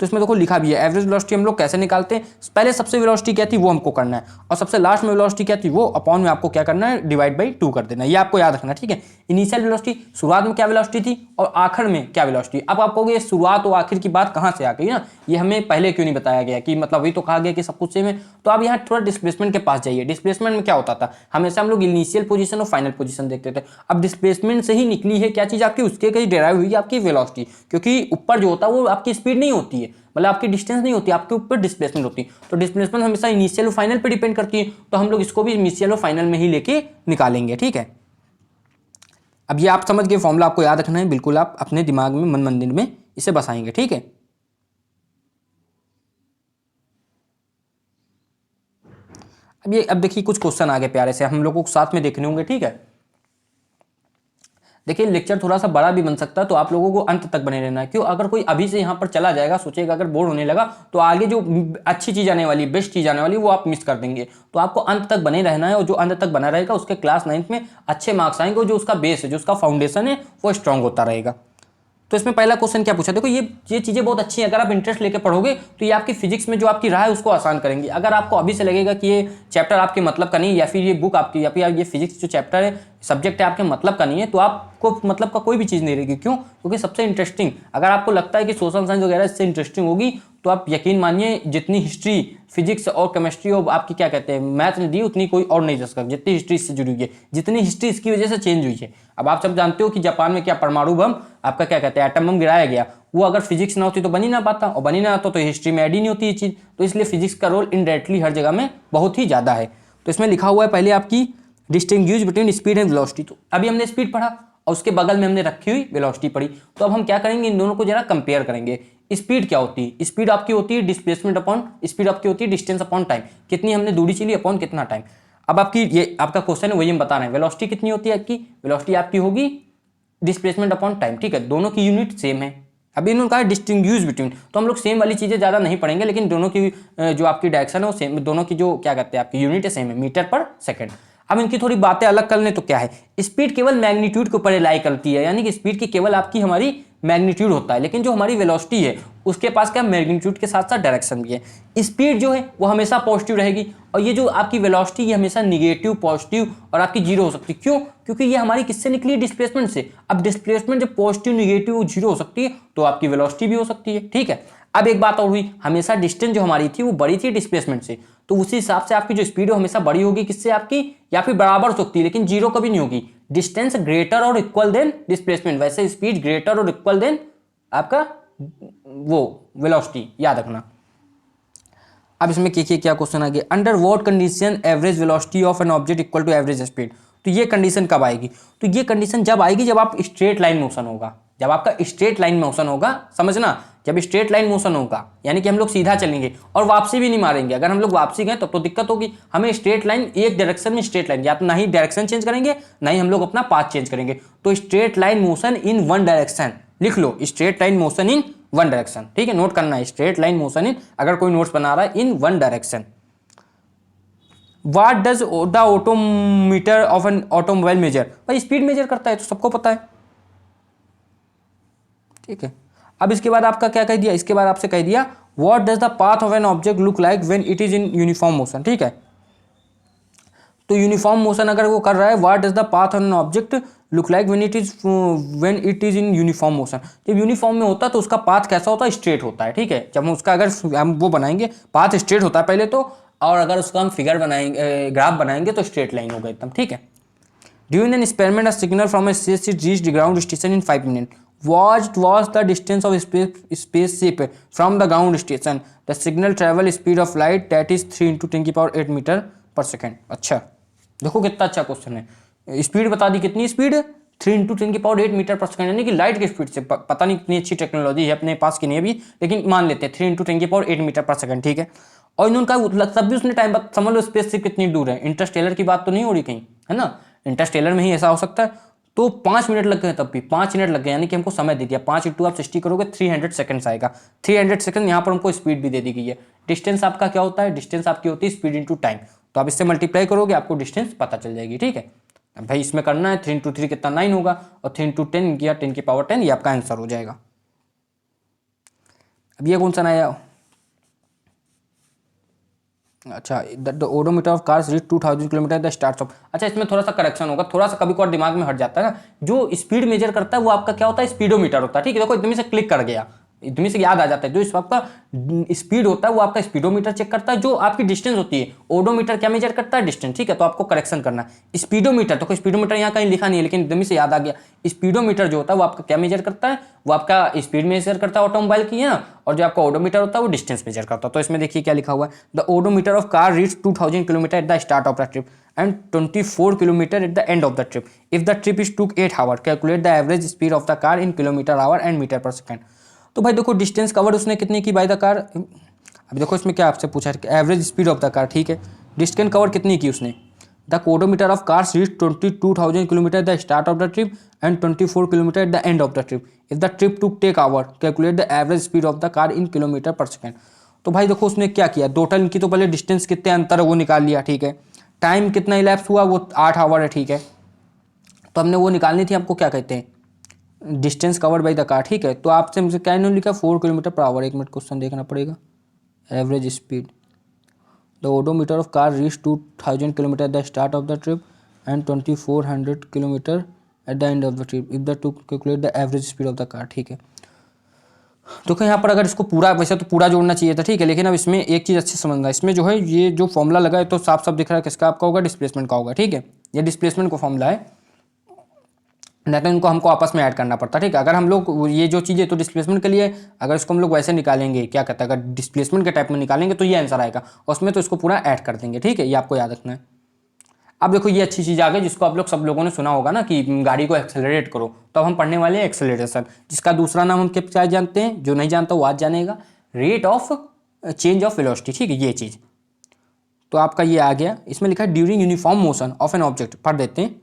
तो इसमें देखो लिखा भी है एवरेज वेलोसिटी हम लोग कैसे निकालते हैं। पहले सबसे वेलोसिटी क्या थी वो हमको करना है, और सबसे लास्ट में वेलोसिटी क्या थी वो अपॉन में आपको क्या करना है, डिवाइड बाई 2 कर देना है। ये आपको याद रखना है, ठीक है। इनिशियल वेलोसिटी, शुरुआत में क्या वेलोसिटी थी और आखिर में क्या वेलोसिटी। अब आप कहोगे शुरुआत और आखिर की बात कहाँ से आ गई ना, ये हमें पहले क्यों नहीं बताया गया कि मतलब वही तो कहा गया कि सब कुछ सेम है। तो आप यहाँ थोड़ा डिस्प्लेसमेंट के पास जाइए। डिस्प्लेसमेंट में क्या होता था, हमेशा हम लोग इनिशियल पोजीशन और फाइनल पोजीशन देखते थे। अब डिस्प्लेसमेंट से ही निकली है क्या चीज़ आपकी, उसके कहीं डेराइव हुई आपकी वेलोसिटी, क्योंकि ऊपर जो होता है वो आपकी स्पीड नहीं होती है, मतलब आपकी डिस्टेंस नहीं होती, आपके ऊपर डिस्प्लेसमेंट होती है। तो डिस्प्लेसमेंट हमेशा इनिशियल और फाइनल पे डिपेंड करती है, तो हम लोग इसको भी इनिशियल और फाइनल में ही लेके निकालेंगे, ठीक है। अब ये आप समझ गए, फॉर्मूला आपको याद रखना है, बिल्कुल आप अपने दिमाग में मन मंदिर में इसे बसाएंगे, ठीक है। अब देखिए कुछ क्वेश्चन आगे प्यारे से हम लोगों को साथ में देखने होंगे, ठीक है। देखिए लेक्चर थोड़ा सा बड़ा भी बन सकता है, तो आप लोगों को अंत तक बने रहना है। क्यों, अगर कोई अभी से यहाँ पर चला जाएगा, सोचेगा, अगर बोर होने लगा तो आगे जो अच्छी चीज़ आने वाली, बेस्ट चीज़ आने वाली वो आप मिस कर देंगे। तो आपको अंत तक बने रहना है, और जो अंत तक बना रहेगा उसके क्लास 9th में अच्छे मार्क्स आएंगे, और जो उसका बेस है, जो उसका फाउंडेशन है वो स्ट्रांग होता रहेगा। तो इसमें पहला क्वेश्चन क्या पूछा, देखो ये चीज़ें बहुत अच्छी हैं, अगर आप इंटरेस्ट लेके पढ़ोगे तो ये आपकी फिजिक्स में जो आपकी राह है उसको आसान करेंगी। अगर आपको अभी से लगेगा कि ये चैप्टर आपके मतलब का नहीं, या फिर ये बुक आपकी, या फिर ये फिजिक्स जो चैप्टर है, सब्जेक्ट है, आपके मतलब का नहीं है, तो आपको मतलब का कोई भी चीज़ नहीं रहेगी। क्यों, क्योंकि सबसे इंटरेस्टिंग, अगर आपको लगता है कि सोशल साइंस वगैरह इससे इंटरेस्टिंग होगी, तो आप यकीन मानिए जितनी हिस्ट्री, फिजिक्स और केमिस्ट्री और आपकी क्या कहते हैं मैथ ने दी, उतनी कोई और नहीं दे सकता, जितनी हिस्ट्री इससे जुड़ी हुई है, जितनी हिस्ट्री इसकी वजह से चेंज हुई है। अब आप सब जानते हो कि जापान में क्या परमाणु बम, आपका क्या कहते हैं एटम बम गिराया गया, वो अगर फिजिक्स ना होती तो बन ही ना पाता, और बन ही ना आता तो हिस्ट्री में ऐड ही नहीं होती ये चीज़। तो इसलिए फिजिक्स का रोल इनडायरेक्टली हर जगह में बहुत ही ज़्यादा है। तो इसमें लिखा हुआ है पहले आपकी distinguish between speed and velocity. तो अभी हमने स्पीड पढ़ा और उसके बगल में हमने रखी हुई वेलोसिटी पढ़ी, तो अब हम क्या करेंगे, इन दोनों को जरा कंपेयर करेंगे। स्पीड क्या होती है, स्पीड आपकी होती है डिस्प्लेसमेंट अपॉन, स्पीड आपकी होती है डिस्टेंस अपॉन टाइम, कितनी हमने दूरी चली अपॉन कितना टाइम। अब आपकी ये आपका क्वेश्चन है वही हम बता रहे हैं, वेलोसिटी कितनी होती है आपकी, वेलोसिटी आपकी होगी डिस्प्लेसमेंट अपॉन टाइम, ठीक है, दोनों की यूनिट सेम है। अभी इन्होंने कहा डिस्टिंग्विश बिटवीन, तो हम लोग सेम वाली चीज़ें ज़्यादा नहीं पढ़ेंगे, लेकिन दोनों की जो आपकी डायरेक्शन है वो सेम, दोनों की जो क्या कहते हैं आपकी यूनिट है सेम है, मीटर पर सेकंड। अब इनकी थोड़ी बातें अलग कर लें तो क्या है, स्पीड केवल मैग्नीट्यूड के ऊपर रिलाई करती है, यानी कि स्पीड की केवल आपकी हमारी मैग्नीट्यूड होता है, लेकिन जो हमारी वेलोसिटी है उसके पास क्या मैग्नीट्यूड के साथ साथ डायरेक्शन भी है। स्पीड जो है वो हमेशा पॉजिटिव रहेगी, और ये जो आपकी वेलोसिटी ये हमेशा निगेटिव, पॉजिटिव और आपकी जीरो हो सकती है। क्यों, क्योंकि ये हमारी किससे निकली है, डिस्प्लेसमेंट से। अब डिस्प्लेसमेंट जब पॉजिटिव, निगेटिव, जीरो हो सकती है तो आपकी वेलोसिटी भी हो सकती है, ठीक है। अब एक बात और हुई, हमेशा डिस्टेंस जो हमारी थी वो बड़ी थी डिस्प्लेसमेंट से, तो उसी हिसाब से आपकी जो स्पीड है हमेशा बड़ी होगी किससे आपकी, या फिर बराबर हो सकती है, लेकिन जीरो कभी नहीं होगी। डिस्टेंस ग्रेटर और इक्वल देन डिस्प्लेसमेंट, वैसे स्पीड ग्रेटर और इक्वल देन आपका वो वेलोसिटी, याद रखना। अब इसमें क्या क्वेश्चन आ गया, under what condition average velocity of an object equal to average speed. तो ये कंडीशन कब आएगी, तो ये कंडीशन जब आएगी जब आप स्ट्रेट लाइन मोशन होगा, जब आपका स्ट्रेट लाइन मोशन होगा, समझना, जब स्ट्रेट लाइन मोशन होगा यानी कि हम लोग सीधा चलेंगे और वापसी भी नहीं मारेंगे। अगर हम लोग वापसी गए तब तो दिक्कत होगी। हमें स्ट्रेट लाइन, एक डायरेक्शन में स्ट्रेट लाइन, या तो ना ही डायरेक्शन चेंज करेंगे ना ही हम लोग अपना पाथ चेंज करेंगे। तो straight line motion in one direction, लिख लो straight line motion in one direction, ठीक है, नोट करना है स्ट्रेट लाइन मोशन इन, अगर कोई नोट्स बना रहा है, in one direction. What does the odometer of an automobile measure, भाई स्पीड मेजर करता है तो सबको पता है, ठीक है। अब इसके बाद आपका क्या कह दिया, इसके बाद आपसे कह दिया what does the path of an object look like when it is in uniform motion, ठीक है। तो यूनिफॉर्म मोशन अगर वो कर रहा है, what does the path of an object look like when it is in uniform motion, जब uniform में होता है तो उसका पाथ कैसा होता है, स्ट्रेट होता है, ठीक है। जब हम उसका अगर हम वो बनाएंगे पाथ स्ट्रेट होता है पहले तो, और अगर उसका हम फिगर बनाएंगे, ग्राफ बनाएंगे तो स्ट्रेट लाइन होगा एकदम, ठीक है। During an experiment a signal from A spaceship reached ground station in 5 minute, what was the distance of spaceship from the ground station, the signal travel speed of light that is 3 into 10 की power 8 metre पर second. अच्छा देखो कितना अच्छा question है, speed बता दी, कितनी speed, 3 into 10 की पावर 8 मीटर पर सेकेंड, यानी कि लाइट की स्पीड से। पता नहीं कितनी अच्छी टेक्नोलॉजी है अपने पास की नहीं अभी, लेकिन मान लेते हैं 3 इंटू 10 की पावर 8 मीटर पर सेकेंड, ठीक है। और इन्होंने तब भी उसने टाइम, समझ लो स्पेसशिप कितनी दूर है, इंटरस्टेलर की बात तो नहीं हो रही कहीं, है ना, इंटरस्टेलर में ही ऐसा हो सकता है। तो 5 मिनट लग गए, तब भी 5 मिनट लग गए, यानी कि हमको समय दे दिया, 5 इंटू आप 60 करोगे 300 सेकंड्स आएगा, 300 सेकंड। यहाँ पर हमको स्पीड भी दे दी गई है। डिस्टेंस आपका क्या होता है, डिस्टेंस आपकी होती है स्पीड इंटू टाइम, तो आप इससे मल्टीप्लाई करोगे आपको डिस्टेंस पता चल जाएगी, ठीक है। अब भाई इसमें करना है 3 इंटू 3 कितना 9 होगा, और 3 इंटू 10 या 10 की पावर 10, ये आपका आंसर हो जाएगा। अब ये कौन सा नया, अच्छा the odometer of cars reach 2000 kilometre the start of, अच्छा इसमें थोड़ा सा करेक्शन होगा, थोड़ा सा कभी कभार दिमाग में हट जाता है ना, जो स्पीड मेजर करता है वो आपका क्या होता है, स्पीडोमीटर होता है, ठीक है। देखो एकदम से क्लिक कर गया, एकदम से याद आ जाता है, जो इस आपका स्पीड होता है वो आपका स्पीडोमीटर चेक करता है, जो आपकी डिस्टेंस होती है ओडोमीटर क्या मेजर करता है, डिस्टेंस, ठीक है। तो आपको करेक्शन करना है, स्पीडोमीटर, तो कोई स्पीडोमीटर यहाँ कहीं लिखा नहीं है लेकिन एकदम से याद आ गया, स्पीडोमीटर जो होता है वो आपका क्या मेजर करता है, वो आपका स्पीड मेजर करता है ऑटोमोबाइल की, है ना, और जो आपका ओडोमीटर होता है वो डिस्टेंस मेजर करता है। तो इसमें देखिए क्या लिखा हुआ है, the odometer of car reach 2000 kilometre at the start of the trip and 24 kilometer at the end of the trip. If the trip is took 8 hours, calculate the average speed of the car in kilometer hour and meter per second. तो भाई देखो distance cover उसने कितनी की by the car, अब देखो इसमें क्या आपसे पूछा है, average speed of the car, ठीक है। डिस्टेंस कवर कितनी की उसने, the odometer of cars reach 22,000 kilometre the start of the trip and 24 kilometre at the end of the trip. If the trip took take hour, calculate the average speed of the car in kilometre per second. तो भाई देखो उसने क्या किया, total इनकी तो पहले distance कितने अंतर है वो निकाल लिया, ठीक है। टाइम कितना इलैप्स हुआ, वो 8 आवर है, ठीक है। तो हमने वो निकालनी थी, आपको क्या कहते हैं, distance covered by the car, ठीक है। तो आपसे मुझे क्या इन्होंने लिखा 4 किलोमीटर पर आवर, एक मिनट क्वेश्चन देखना पड़ेगा, average speed the odometer of car reach 2000 kilometre the start of the trip and 2400 kilometre at the end of the trip, if the two calculate the average speed of the car, ठीक है। तो यहाँ पर अगर इसको पूरा, वैसे तो पूरा जोड़ना चाहिए था, ठीक है, लेकिन अब इसमें एक चीज़ अच्छी समझना, इसमें जो है ये जो फॉर्मूला लगा है तो साफ साफ दिख रहा है किसका आपका होगा, डिस्प्लेसमेंट का होगा, ठीक है। ये डिस्प्लेसमेंट का फॉर्मूला है, नहीं तो इनको हमको आपस में ऐड करना पड़ता है, ठीक है। अगर हम लोग ये जो चीज़ है तो डिस्प्लेसमेंट के लिए, अगर इसको हम लोग वैसे निकालेंगे, क्या कहते हैं, अगर डिस्प्लेसमेंट के टाइप में निकालेंगे तो ये आंसर आएगा, उसमें तो इसको पूरा ऐड कर देंगे, ठीक है, ये आपको याद रखना है। अब देखो ये अच्छी चीज़ आ गई जिसको आप लोग सब लोगों ने सुना होगा ना कि गाड़ी को एक्सेलरेट करो, तो अब हम पढ़ने वाले हैं एक्सेलरेशन, जिसका दूसरा नाम हम क्या जानते हैं, जो नहीं जानता वो आज जानेगा, rate of change of velocity, ठीक है, ये चीज़। तो आपका ये आ गया, इसमें लिखा है during uniform motion of an object, पढ़ देते हैं,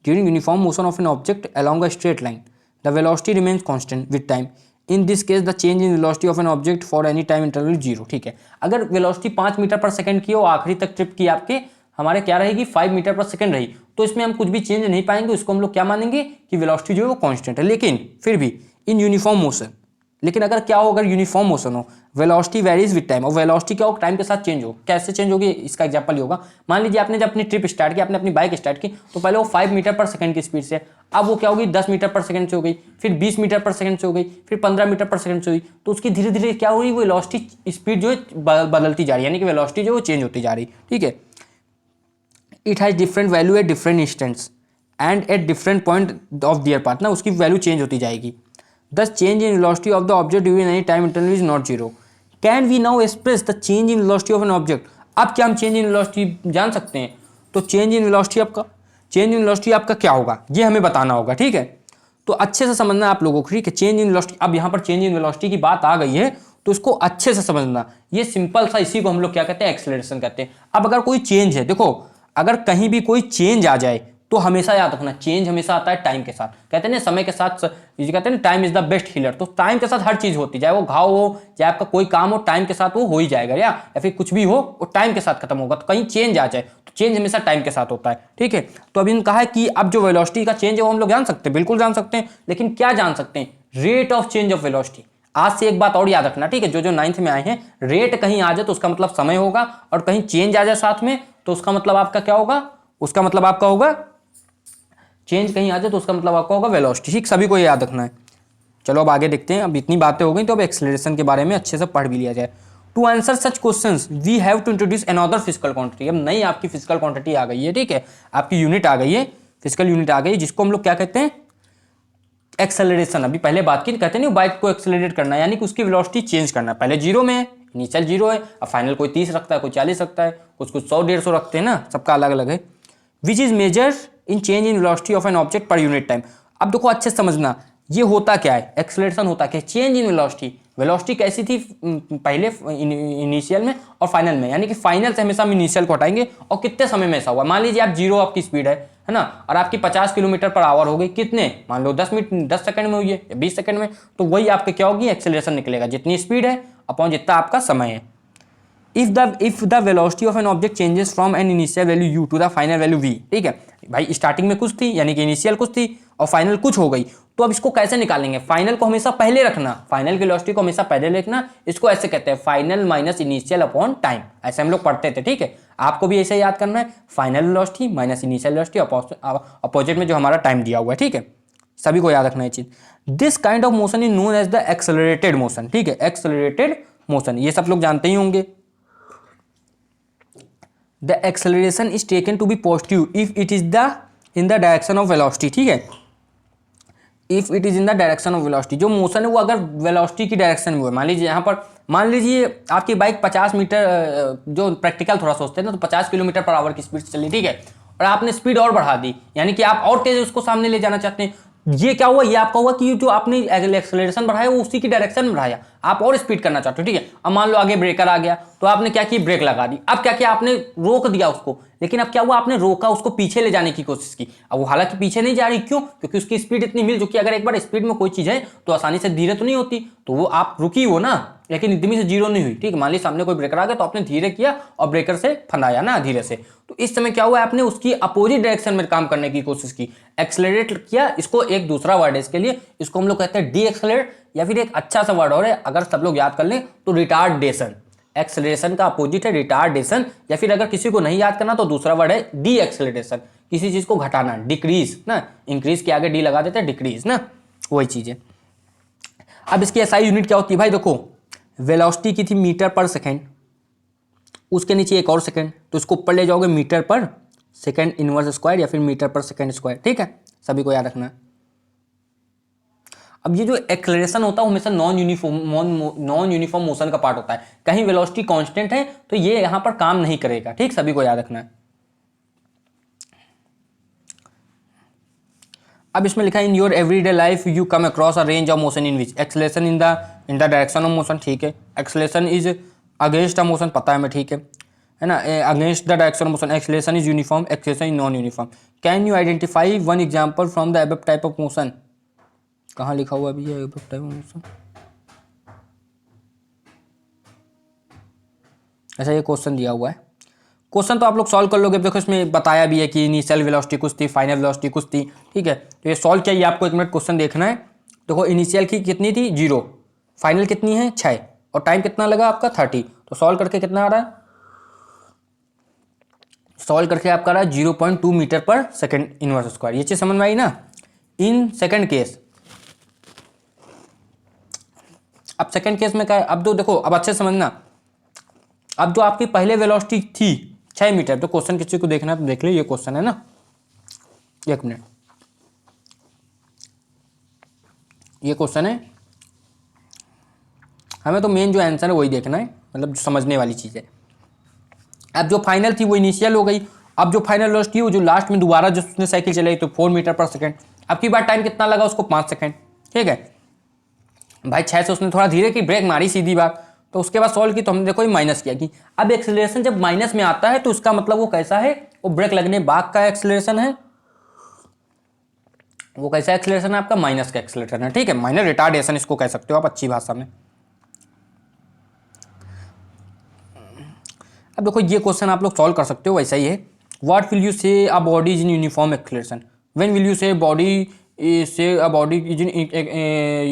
during uniform motion of an object along a straight line the velocity remains constant with time. In this case the change in velocity of an object for any time interval is 0, ठीक है। अगर velocity 5 metre पर second की हो, आखिरी तक trip की आपके हमारे क्या रहेगी 5 मीटर पर सेकंड रही, तो इसमें हम कुछ भी चेंज नहीं पाएंगे, उसको हम लोग क्या मानेंगे कि वेलोसिटी जो है वो कांस्टेंट है। लेकिन फिर भी इन यूनिफॉर्म मोशन, लेकिन अगर क्या हो, अगर यूनिफॉर्म मोशन हो, वेलोसिटी वेरीज विद टाइम, और वेलोसिटी क्या हो, टाइम के साथ चेंज हो, कैसे चेंज होगी, इसका एग्जांपल ये होगा, मान लीजिए आपने जब अपनी ट्रिप स्टार्ट की, आपने अपनी बाइक स्टार्ट की, तो पहले वो 5 मीटर पर सेकंड की स्पीड से, अब वो क्या होगी 10 मीटर पर सेकंड से हो गई, फिर 20 मीटर पर सेकंड से हो गई, फिर 15 मीटर पर सेकंड से हुई, तो उसकी धीरे धीरे क्या हो रही, वो वेलोसिटी स्पीड जो है बदलती जा रही है, यानी कि वेलोसिटी जो है चेंज होती जा रही, ठीक है। It has different value at different instants and at different point of their path, ना उसकी वैल्यू चेंज होती जाएगी। This change in velocity of the object during any time interval is not zero, can we now express the change in velocity of an object. अब क्या हम change in velocity जान सकते हैं? तो चेंज इन वेलोसिटी आपका क्या होगा ये हमें बताना होगा, ठीक है। तो अच्छे से समझना आप लोगों को, ठीक है। चेंज इन वेलोसिटी, अब यहाँ पर चेंज इन वेलोसिटी की बात आ गई है तो इसको अच्छे से समझना। ये सिंपल सा, इसी को हम लोग क्या कहते हैं? एक्सेलरेशन कहते हैं। अब अगर कोई चेंज है, देखो अगर कहीं भी कोई चेंज आ जाए तो हमेशा याद रखना, चेंज हमेशा आता है टाइम के साथ। कहते हैं ना समय के साथ, ये कहते हैं ना time is the best healer. तो टाइम के साथ हर चीज होती, चाहे वो घाव हो, चाहे आपका कोई काम हो, टाइम के साथ वो हो ही जाएगा, या फिर कुछ भी हो वो टाइम के साथ खत्म होगा। तो कहीं चेंज आ जाए तो चेंज हमेशा टाइम के साथ होता है, ठीक है। तो अभी कहा है कि अब जो वेलोसिटी का चेंज है वो हम लोग जान सकते हैं, बिल्कुल जान सकते हैं, लेकिन क्या जान सकते हैं? Rate of change of velocity. आज से एक बात और याद रखना, ठीक है, जो 9th में आए हैं, रेट कहीं आ जाए तो उसका मतलब समय होगा, और कहीं चेंज आ जाए साथ में तो उसका मतलब आपका क्या होगा? उसका मतलब आपका होगा चेंज कहीं आ जाए तो उसका मतलब आपका होगा वेलोसिटी, ठीक। सभी को ये याद रखना है। चलो अब आगे देखते हैं। अब इतनी बातें हो गई तो अब एक्सेलरेशन के बारे में अच्छे से पढ़ भी लिया जाए। To answer such questions we have to introduce another physical quantity. अब नई आपकी फिजिकल क्वांटिटी आ गई है, ठीक है, आपकी यूनिट आ गई है, फिजिकल यूनिट आ गई है, जिसको हम लोग क्या कहते हैं? एक्सेलरेशन। अभी पहले बात की, कहते नहीं बाइक को एक्सेलरेट करना है, यानी कि उसकी वेलोसिटी चेंज करना है। पहले जीरो में है, इनिशियल जीरो है, अब फाइनल कोई 30 रखता है, कोई 40 रखता है, कुछ 100-150 रखते हैं ना, सबका अलग अलग है। Which is measure in change in velocity of an object per unit time. अब देखो अच्छे से समझना, ये होता क्या है? एक्सेलरेशन होता क्या है? Change in velocity. वेलोसिटी कैसी थी पहले इनिशियल में और फाइनल में, यानी कि फाइनल से हमेशा हम इनिशियल को हटाएंगे, और कितने समय में ऐसा हुआ? मान लीजिए आप जीरो आपकी स्पीड है ना, और आपकी 50 किलोमीटर पर आवर हो गई, कितने? मान लो 10 सेकंड में हुई है या 20 सेकंड में, तो वही आपके क्या होगी? एक्सेलरेशन निकलेगा, जितनी स्पीड है अपॉन जितना आपका समय है। if the velocity of an object changes from an initial value u to the final value v, ठीक है भाई, स्टार्टिंग में कुछ थी यानी कि इनिशियल कुछ थी और फाइनल कुछ हो गई, तो अब इसको कैसे निकालेंगे? फाइनल को हमेशा पहले रखना, फाइनल की वेलोसिटी को हमेशा पहले लिखना, इसको ऐसे कहते हैं final minus initial upon time, ऐसे हम लोग पढ़ते थे, ठीक है। आपको भी ऐसे याद करना है, final velocity minus initial velocity, opposite में जो हमारा टाइम दिया हुआ है, ठीक है, सभी को याद रखना है चीज। This kind of motion is known as the accelerated motion, ठीक है, एक्सेलरेटेड मोशन, ये सब लोग जानते ही होंगे। The acceleration is taken to be positive if it is in the direction of velocity, ठीक है, if it is in the direction of velocity, जो मोशन है वो अगर वेलोसिटी की डायरेक्शन में हो। मान लीजिए यहाँ पर, मान लीजिए आपकी बाइक 50 मीटर, जो प्रैक्टिकल थोड़ा सोचते हैं ना, तो 50 किलोमीटर पर आवर की स्पीड से चली, ठीक है, और आपने स्पीड और बढ़ा दी, यानी कि आप और तेज उसको सामने ले जाना चाहते हैं। ये क्या हुआ? ये आपका हुआ कि जो आपने एक्सेलरेशन बढ़ाया वो उसी की डायरेक्शन में बढ़ाया, आप और स्पीड करना चाहते हो, ठीक है। अब मान लो आगे ब्रेकर आ गया, तो आपने क्या किया? ब्रेक लगा दी। अब क्या किया? आपने रोक दिया उसको, लेकिन अब क्या हुआ? आपने रोका, उसको पीछे ले जाने की कोशिश की। अब वो हालांकि पीछे नहीं जा रही, क्यों? क्योंकि उसकी स्पीड इतनी मिल चुकी है। अगर एक बार स्पीड में कोई चीज है तो आसानी से धीरे तो नहीं होती, तो वो आप रुकी हो ना, लेकिन एकदम से जीरो नहीं हुई, ठीक है। मान लीजिए सामने कोई ब्रेकर आ गया तो आपने धीरे किया और ब्रेकर से फंदाया ना धीरे से, तो इस समय क्या हुआ? आपने उसकी अपोजिट डायरेक्शन में काम करने की कोशिश की, एक्सेलरेट किया। इसको एक दूसरा वर्ड है इसके लिए, इसको हम लोग कहते हैं डी एक्सेलरेट, या फिर एक अच्छा सा वर्ड और है, अगर सब लोग याद कर लें तो रिटार्डेशन। एक्सेलरेशन का अपोजिट है रिटार्डेशन, या फिर अगर किसी को नहीं याद करना तो दूसरा वर्ड है डी एक्सेलरेशन, किसी चीज को घटाना, डिक्रीज ना, इंक्रीज के आगे डी लगा देते हैं, डिक्रीज ना, वही चीज है। अब इसकी एसआई यूनिट क्या होती है भाई? देखो वेलोसिटी की थी मीटर पर सेकेंड, उसके नीचे एक और सेकेंड, तो इसको ऊपर ले जाओगे मीटर पर सेकेंड इनवर्स स्क्वायर या फिर मीटर पर सेकेंड स्क्वायर, ठीक है, सभी को याद रखना है। अब ये जो एक्सेलरेशन होता है हमेशा नॉन यूनिफॉर्म मोशन का पार्ट होता है। कहीं वेलोसिटी कांस्टेंट है तो ये यहां पर काम नहीं करेगा, ठीक, सभी को याद रखना है। अब इसमें लिखा है in your everyday life you come across a range of motion in which acceleration in the direction of motion, ठीक है, acceleration is against a motion, पता है मैं, ठीक है ना, against the direction of motion, acceleration is uniform, acceleration is non uniform. Can you identify one example from the above type of motion? कहाँ लिखा हुआ अभी है अबव टाइप ऑफ मोशन? ऐसा ये क्वेश्चन दिया हुआ है, क्वेश्चन तो आप लोग सॉल्व कर लोगे। देखो इसमें बताया भी है कि इनिशियल वेलोसिटी कुछ थी, फाइनल वेलोसिटी कुछ थी, ठीक है, तो ये सॉल्व चाहिए आपको, एक मिनट क्वेश्चन देखना है। देखो इनिशियल की कितनी थी? 0, फाइनल कितनी है? 6, और टाइम कितना लगा आपका? 30, तो सॉल्व करके कितना आ रहा है? सॉल्व करके आपका आ रहा है 0.2 मीटर पर सेकेंड इनवर्स स्क्वायर। ये चीज समझ में आई ना? इन सेकेंड केस, अब सेकेंड केस में क्या है? अब तो देखो, अब अच्छे समझना, अब जो आपकी पहले वेलोसिटी थी 6 मीटर, तो क्वेश्चन किसी को देखना है तो देख लो, ये क्वेश्चन है ना, एक मिनट, ये क्वेश्चन है हमें तो मेन जो आंसर है वही देखना है, मतलब जो समझने वाली चीज़ है। अब जो फाइनल थी वो इनिशियल हो गई। अब जो फाइनल वेलोसिटी है वो जो लास्ट में दोबारा जो उसने साइकिल चलाई तो 4 मीटर पर सेकेंड। अब की बार टाइम कितना लगा उसको 5 सेकेंड, ठीक है भाई। 6 से उसने थोड़ा धीरे की ब्रेक मारी सीधी बात, तो उसके बाद सॉल्व की तो हमने देखो माइनस किया कि अब एक्सेलरेशन जब माइनस में आता है तो उसका मतलब वो कैसा है, वो ब्रेक लगने बाद का एक्सेलरेशन है। वो कैसा एक्सेलरेशन है आपका, माइनस का एक्सेलरेशन है, ठीक है, माइनर रिटार्डेशन इसको कह सकते हो आप अच्छी भाषा में। अब देखो ये क्वेश्चन आप लोग सॉल्व कर सकते हो, वैसा ही है। व्हाट विल यू से a body is in uniform acceleration, when will you से बॉडी से a body is in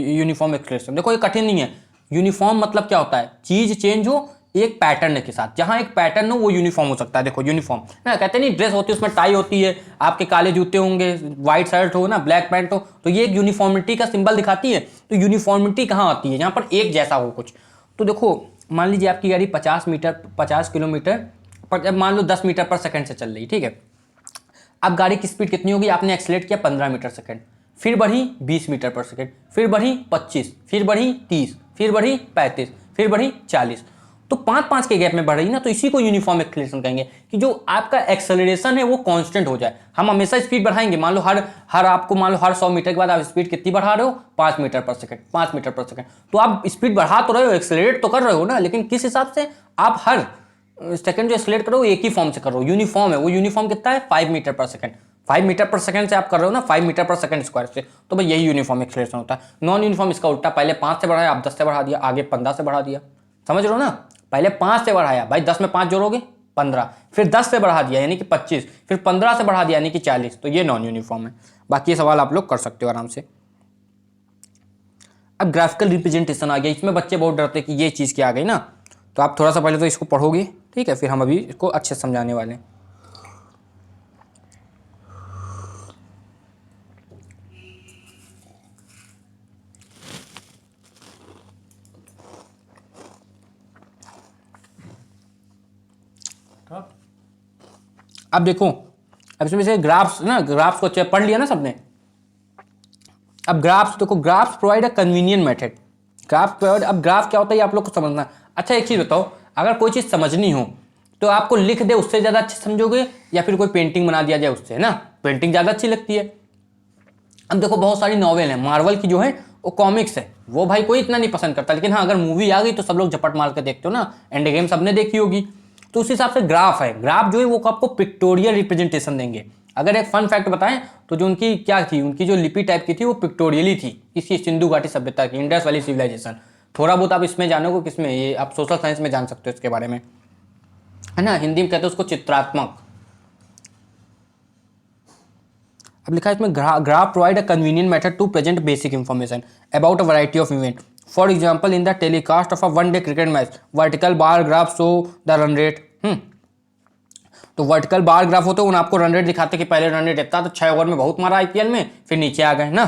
uniform acceleration. देखो ये कठिन नहीं है। यूनिफॉर्म मतलब क्या होता है, चीज चेंज हो एक पैटर्न के साथ, जहां एक पैटर्न हो वो यूनिफॉर्म हो सकता है। देखो यूनिफॉर्म ना कहते नहीं, ड्रेस होती है उसमें टाई होती है, आपके काले जूते होंगे, व्हाइट शर्ट हो ना, ब्लैक पैंट हो, तो ये एक यूनिफॉर्मिटी का सिंबल दिखाती है। तो यूनिफॉर्मिटी कहाँ आती है, जहाँ पर एक जैसा हो कुछ। तो देखो मान लीजिए आपकी गाड़ी 50 किलोमीटर पर, मान लो 10 मीटर पर सेकंड से चल रही, ठीक है। अब गाड़ी की स्पीड कितनी होगी, आपने एक्सीलरेट किया 15 मीटर सेकंड, फिर बढ़ी 20 मीटर पर सेकंड, फिर बढ़ी 25, फिर बढ़ी 30, फिर बढ़ी 35, फिर बढ़ी 40। तो 5-5 के गैप में बढ़ रही ना, तो इसी को यूनिफॉर्म एक्सेलरेशन कहेंगे कि जो आपका एक्सेलरेशन है वो कांस्टेंट हो जाए। हम हमेशा स्पीड बढ़ाएंगे, मान लो हर आपको मान लो हर 100 मीटर के बाद आप स्पीड कितनी बढ़ा रहे हो, 5 मीटर पर सेकंड, 5 मीटर पर सेकंड। तो आप स्पीड बढ़ा तो रहे हो, एक्सेलरेट तो कर रहे हो ना, लेकिन किस हिसाब से, आप हर सेकंड जो एक्सेलरेट करो एक ही फॉर्म से कर रहे हो, यूनिफॉर्म है। वो यूनिफॉर्म कितना है, 5 मीटर पर सेकंड। 5 मीटर पर सेकंड से आप कर रहे हो ना, 5 मीटर पर सेकंड स्क्वायर से, तो भाई यही यूनिफॉर्म एक्सेलरेशन होता है। नॉन यूनिफॉर्म इसका उल्टा, पहले 5 से बढ़ाया, आप 10 से बढ़ा दिया, आगे 15 से बढ़ा दिया, समझ रहे हो ना। पहले 5 से बढ़ाया, भाई 10 में 5 जोड़ोगे 15, फिर 10 से बढ़ा दिया यानी कि 25, फिर 15 से बढ़ा दिया यानी कि 40, तो ये नॉन यूनिफॉर्म है। बाकी ये सवाल आप लोग कर सकते हो आराम से। अब ग्राफिकल रिप्रेजेंटेशन आ गया, इसमें बच्चे बहुत डरते हैं कि ये चीज़ क्या आ गई ना, तो आप थोड़ा सा पहले तो इसको पढ़ोगे, ठीक है, फिर हम अभी इसको अच्छे से समझाने वाले हैं। अब देखो, अब इसमें से ग्राफ्स ना, ग्राफ्स को पढ़ लिया ना सबने। अब ग्राफ्स देखो, graphs provide a convenient method, graph provide. अब ग्राफ क्या होता है ये आप लोग को समझना। अच्छा एक चीज़ बताओ, अगर कोई चीज़ समझनी हो तो आपको लिख दे उससे ज़्यादा अच्छे समझोगे, या फिर कोई पेंटिंग बना दिया जाए उससे, ना पेंटिंग ज़्यादा अच्छी लगती है। अब देखो बहुत सारी नॉवेल हैं, मार्वल की जो है वो कॉमिक्स है, वो भाई कोई इतना नहीं पसंद करता, लेकिन हाँ अगर मूवी आ गई तो सब लोग झपट मार के देखते हो ना, एंड गेम सबने देखी होगी। तो उस हिसाब से ग्राफ है, ग्राफ जो है वो आपको पिक्टोरियल रिप्रेजेंटेशन देंगे। अगर एक फन फैक्ट बताएं तो जो उनकी क्या थी, उनकी जो लिपि टाइप की थी वो पिक्टोरियली थी, इसी सिंधु घाटी सभ्यता की, इंडस वैली सिविलाइजेशन। थोड़ा बहुत आप इसमें जानोगे, किसमें, ये आप सोशल साइंस में जान सकते हो इसके बारे में, है ना। हिंदी में कहते हैं उसको चित्रात्मक। अब लिखा है इसमें, graph provide a convenient method to present basic information about a variety of event. For example in the telecast of a one day cricket match, vertical bar graph show the run rate. तो vertical bar graph होते हैं, आपको run rate दिखाते कि पहले run rate इतना, तो 6 over में बहुत मारा आईपीएल में, फिर नीचे आ गए ना।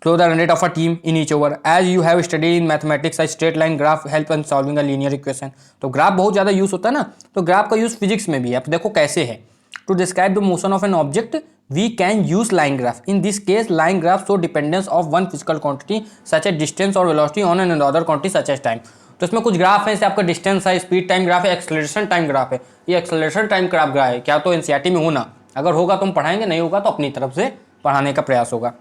Slow the run rate of a team in each over, as you have study in mathematics, straight line graph help in solving a linear equation. तो ग्राफ बहुत ज़्यादा यूज होता है ना, तो ग्राफ का यूज फिजिक्स में भी है। अब देखो कैसे है, to describe the motion of an object we can use line graph. In this case line graph show dependence of one physical quantity such as distance और velocity on another quantity such as time. तो इसमें कुछ graph है, जैसे आपका distance है, speed time graph है, acceleration time graph है। ये एक्सेलरेशन टाइम ग्राफ है क्या, तो एनसीईआरटी में होना, अगर होगा तो हम पढ़ाएंगे, नहीं होगा तो अपनी तरफ से पढ़ाने का प्रयास होगा।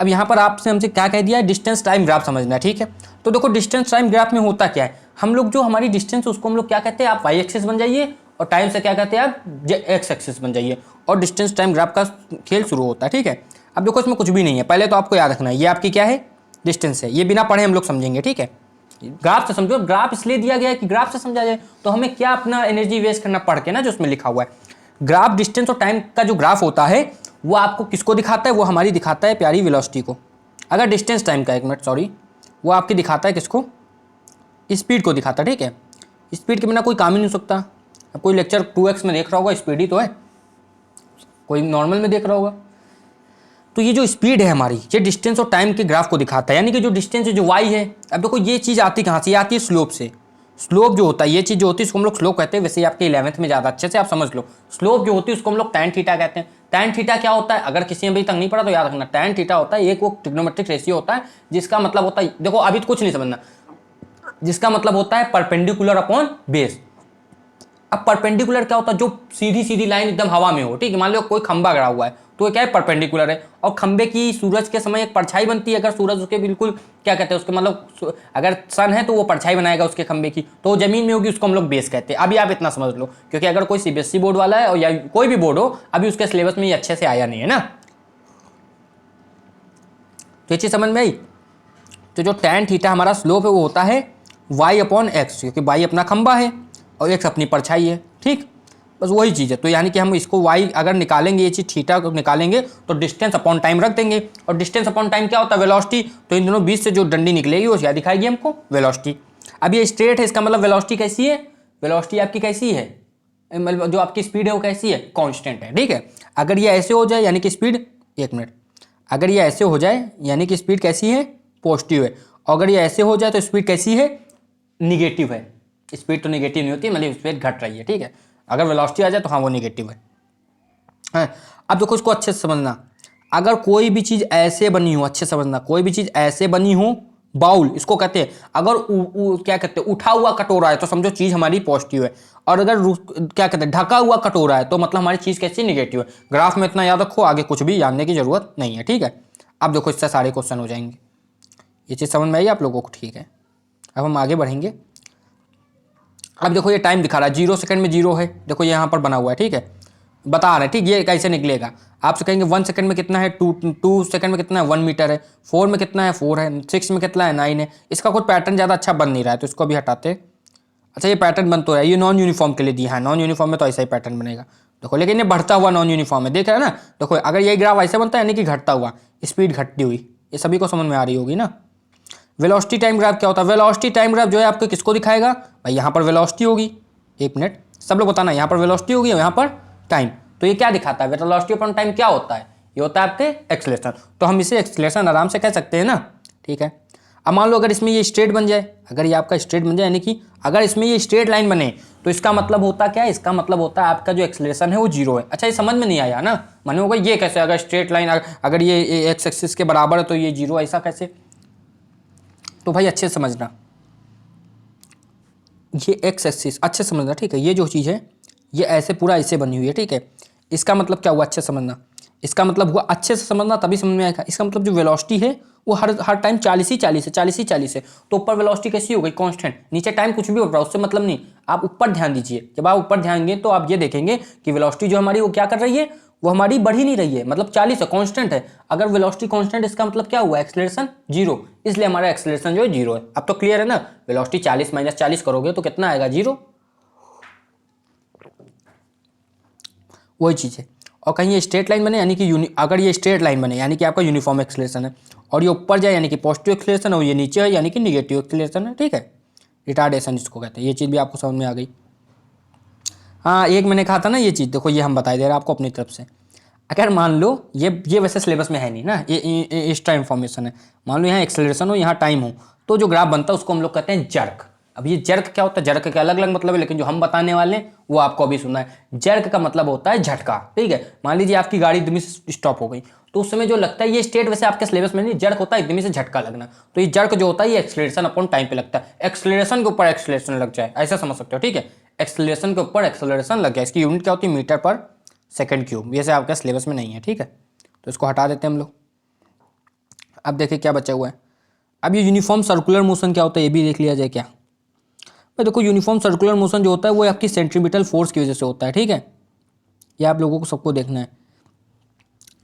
अब यहाँ पर आपसे हमसे क्या कह दिया है, डिस्टेंस टाइम ग्राफ समझना है, ठीक है। तो देखो डिस्टेंस टाइम ग्राफ में होता क्या है, हम लोग जो हमारी डिस्टेंस उसको हम लोग क्या कहते हैं, आप वाई एक्सिस बन जाइए, और टाइम से क्या कहते हैं आप एक्स एक्सिस बन जाइए, और डिस्टेंस टाइम ग्राफ का खेल शुरू होता है, ठीक है। अब देखो इसमें कुछ भी नहीं है, पहले तो आपको याद रखना है ये आपकी क्या है, डिस्टेंस है, ये बिना पढ़े हम लोग समझेंगे, ठीक है। ग्राफ से समझो, ग्राफ इसलिए दिया गया है कि ग्राफ से समझा जाए, तो हमें क्या अपना एनर्जी वेस्ट करना पढ़ के ना, जो उसमें लिखा हुआ है। ग्राफ डिस्टेंस और टाइम का जो ग्राफ होता है वो आपको किसको दिखाता है, वो हमारी दिखाता है प्यारी वेलोसिटी को। अगर डिस्टेंस टाइम का, एक मिनट सॉरी, वो आपकी दिखाता है किसको, स्पीड को दिखाता है, ठीक है। स्पीड के बिना कोई काम ही नहीं हो सकता। अब कोई लेक्चर 2x में देख रहा होगा, स्पीड ही तो है, कोई नॉर्मल में देख रहा होगा। तो ये जो स्पीड है हमारी, ये डिस्टेंस और टाइम के ग्राफ को दिखाता है, यानी कि जो डिस्टेंस है, जो y है। अब देखो ये चीज़ आती कहाँ से, ये आती है स्लोप से। स्लोप जो होता है, ये चीज़ जो होती है इसको हम लोग स्लोप कहते हैं। वैसे ही आपके 11th में ज़्यादा अच्छे से आप समझ लो, स्लोप जो होती है उसको हम लोग tan थीटा कहते हैं। tan थीटा क्या होता है, अगर किसी ने अभी तक नहीं पढ़ा तो याद रखना, tan थीटा होता है एक वो ट्रिग्नोमेट्रिक रेशियो होता है जिसका मतलब होता है, देखो अभी तो कुछ नहीं समझना, जिसका मतलब होता है परपेंडिकुलर अपॉन बेस। अब परपेंडिकुलर क्या होता है, जो सीधी सीधी लाइन एकदम हवा में हो, ठीक है। मान लो कोई खंबा गड़ा हुआ है तो ये क्या है, परपेंडिकुलर है। और खंबे की सूरज के समय एक परछाई बनती है, अगर सूरज उसके बिल्कुल क्या कहते हैं उसके मतलब अगर सन है तो वो परछाई बनाएगा उसके खंबे की, तो जमीन में होगी, उसको हम लोग बेस कहते हैं। अभी आप इतना समझ लो, क्योंकि अगर कोई सीबीएसई बोर्ड वाला है और या कोई भी बोर्ड हो, अभी उसके सिलेबस में ये अच्छे से आया नहीं है ना, तो ये चीज समझ में आई। तो जो tan थीटा हमारा स्लोप है वो होता है y अपॉन एक्स, क्योंकि y अपना खंबा है और x अपनी परछाई है, ठीक। बस वही चीज़ है। तो यानी कि हम इसको y अगर निकालेंगे, ये चीज़ थीटा को निकालेंगे तो डिस्टेंस अपॉन टाइम रख देंगे, और डिस्टेंस अपॉन टाइम क्या होता है, वेलोसिटी। तो इन दोनों बीच से जो डंडी निकलेगी वो क्या दिखाएगी हमको, वेलोसिटी। अब ये स्ट्रेट है, इसका मतलब वेलोसिटी कैसी है, वेलोसिटी आपकी कैसी है, मतलब जो आपकी स्पीड है वो कैसी है, कांस्टेंट है, ठीक है। अगर ये ऐसे हो जाए यानी कि स्पीड, एक मिनट, अगर ये ऐसे हो जाए यानी कि स्पीड कैसी है, पॉजिटिव है। और अगर ये ऐसे हो जाए तो स्पीड कैसी है, निगेटिव है। स्पीड तो निगेटिव नहीं होती, मतलब स्पीड घट रही है, ठीक है। अगर वेलोसिटी आ जाए तो हाँ वो निगेटिव है। हाँ, अब देखो इसको अच्छे से समझना, अगर कोई भी चीज़ ऐसे बनी हो, अच्छे से समझना, कोई भी चीज़ ऐसे बनी हो, बाउल इसको कहते हैं। अगर क्या कहते हैं, उठा हुआ कटोरा है तो समझो चीज़ हमारी पॉजिटिव है, और अगर क्या कहते हैं ढका हुआ कटोरा है तो मतलब हमारी चीज़ कैसी, निगेटिव है। ग्राफ में इतना याद रखो, आगे कुछ भी जानने की जरूरत नहीं है, ठीक है। अब देखो इससे सारे क्वेश्चन हो जाएंगे, ये चीज़ समझ में आई आप लोगों को, ठीक है। अब हम आगे बढ़ेंगे। अब देखो ये टाइम दिखा रहा है, 0 सेकंड में 0 है, देखो ये यहाँ पर बना हुआ है, ठीक है, बता रहे हैं, ठीक। ये कैसे निकलेगा, आपसे कहेंगे 1 सेकंड में कितना है, 2 सेकंड में कितना है, 1 मीटर है, 4 में कितना है, 4 है, 6 में कितना है, 9 है। इसका कोई पैटर्न ज़्यादा अच्छा बन नहीं रहा है तो इसको भी हटाते। अच्छा ये पैटर्न बन तो है, ये नॉन यूनिफॉर्म के लिए दिया है, नॉन यूनिफॉर्म में तो ऐसा ही पैटर्न बनेगा। देखो लेकिन ये बढ़ता हुआ नॉन यूनिफॉर्म है, देख रहे हैं ना। देखो अगर ये ग्राफ ऐसे बनता है यानी कि घटता हुआ, स्पीड घटती हुई, ये सभी को समझ में आ रही होगी ना। वेलोसिटी टाइम ग्राफ क्या होता है, वेलोसिटी टाइम ग्राफ जो है आपको किसको दिखाएगा भाई, यहाँ पर वेलोसिटी होगी, एक मिनट सब लोग बताना, यहाँ पर वेलोसिटी होगी और यहाँ पर टाइम। तो ये क्या दिखाता है, वेलोसिटी अपॉन टाइम क्या होता है, ये होता है आपके एक्सेलरेशन। तो हम इसे एक्सेलरेशन आराम से कह सकते हैं ना, ठीक है। अब मान लो अगर इसमें ये स्ट्रेट बन जाए, अगर ये आपका स्ट्रेट बन जाए यानी कि अगर इसमें ये स्ट्रेट लाइन बने तो इसका मतलब होता क्या है, इसका मतलब होता है आपका जो एक्सेलरेशन है वो 0 है। अच्छा ये समझ में नहीं आया ना, माने होगा ये कैसे, अगर स्ट्रेट लाइन अगर ये एक्स एक्सिस के बराबर है तो ये 0 ऐसा कैसे। तो भाई अच्छे से समझना, ये एक्स एक्सिस अच्छे से समझना, ठीक है। ये जो चीज़ है ये ऐसे पूरा ऐसे बनी हुई है, ठीक है। इसका मतलब क्या हुआ, अच्छे से समझना, इसका मतलब हुआ, अच्छे से समझना तभी समझ में आएगा। इसका मतलब जो वेलोसिटी है वो हर टाइम 40 ही 40 है, 40 ही 40 है। तो ऊपर वेलोसिटी कैसी हो गई, कांस्टेंट, नीचे टाइम कुछ भी हो रहा है उससे मतलब नहीं। आप ऊपर ध्यान दीजिए, जब आप ऊपर ध्यान देंगे तो आप ये देखेंगे कि वेलोसिटी जो हमारी वो क्या कर रही है, वो हमारी बढ़ ही नहीं रही है, मतलब 40 है, कांस्टेंट है। अगर वेलोसिटी कांस्टेंट, इसका मतलब क्या हुआ, एक्सेलरेशन 0, इसलिए हमारा एक्सेलरेशन जो है 0 है। अब तो क्लियर है ना, वेलोसिटी 40 माइनस 40 करोगे तो कितना आएगा, 0। वही चीज़ है। और कहीं ये स्ट्रेट लाइन बने यानी कि अगर ये स्ट्रेट लाइन बने यानी कि आपका यूनिफॉर्म एक्सेलरेशन है, और ये ऊपर जाए यानी कि पॉजिटिव एक्सेलरेशन, और ये नीचे है यानी कि निगेटिव एक्सेलरेशन है, ठीक है। रिटार्डेशन जिसको कहते हैं, ये चीज़ भी आपको समझ में आ गई। हाँ एक मैंने कहा था ना ये चीज़, देखो ये हम बता दे रहे हैं आपको अपनी तरफ से। अगर मान लो ये वैसे सिलेबस में है नहीं ना, ये एक्स्ट्रा इन्फॉर्मेशन है। मान लो यहाँ एक्सेलरेशन हो, यहाँ टाइम हो, तो जो ग्राफ बनता है उसको हम लोग कहते हैं जर्क। अब ये जर्क क्या होता है, जर्क के अलग अलग मतलब है, लेकिन जो हम बताने वाले हैं वो आपको अभी सुनना है। जर्क का मतलब होता है झटका, ठीक है। मान लीजिए आपकी गाड़ी एकदम से स्टॉप हो गई, तो उस समय जो लगता है, ये स्टेट वैसे आपके सिलेबस में नहीं, जर्क होता है एकदम से झटका लगना। तो ये जर्क जो होता है ये एक्सेलरेशन अपॉन टाइम पे लगता है, एक्सेलरेशन के ऊपर एक्सेलरेशन लग जाए, ऐसा समझ सकते हो, ठीक है। एक्सेलरेशन के ऊपर एक्सेलरेशन लग जाए, इसकी यूनिट क्या होती है, मीटर पर सेकंड क्यूब। ये से आपका सिलेबस में नहीं है, ठीक है। तो इसको हटा देते हैं हम लोग। अब देखिए क्या बचा हुआ है। अब ये यूनिफॉर्म सर्कुलर मोशन क्या होता है ये भी देख लिया जाए क्या। भाई देखो यूनिफॉर्म सर्कुलर मोशन जो होता है वो आपकी सेंट्रीपिटल फोर्स की वजह से होता है, ठीक है। ये आप लोगों को सबको देखना है।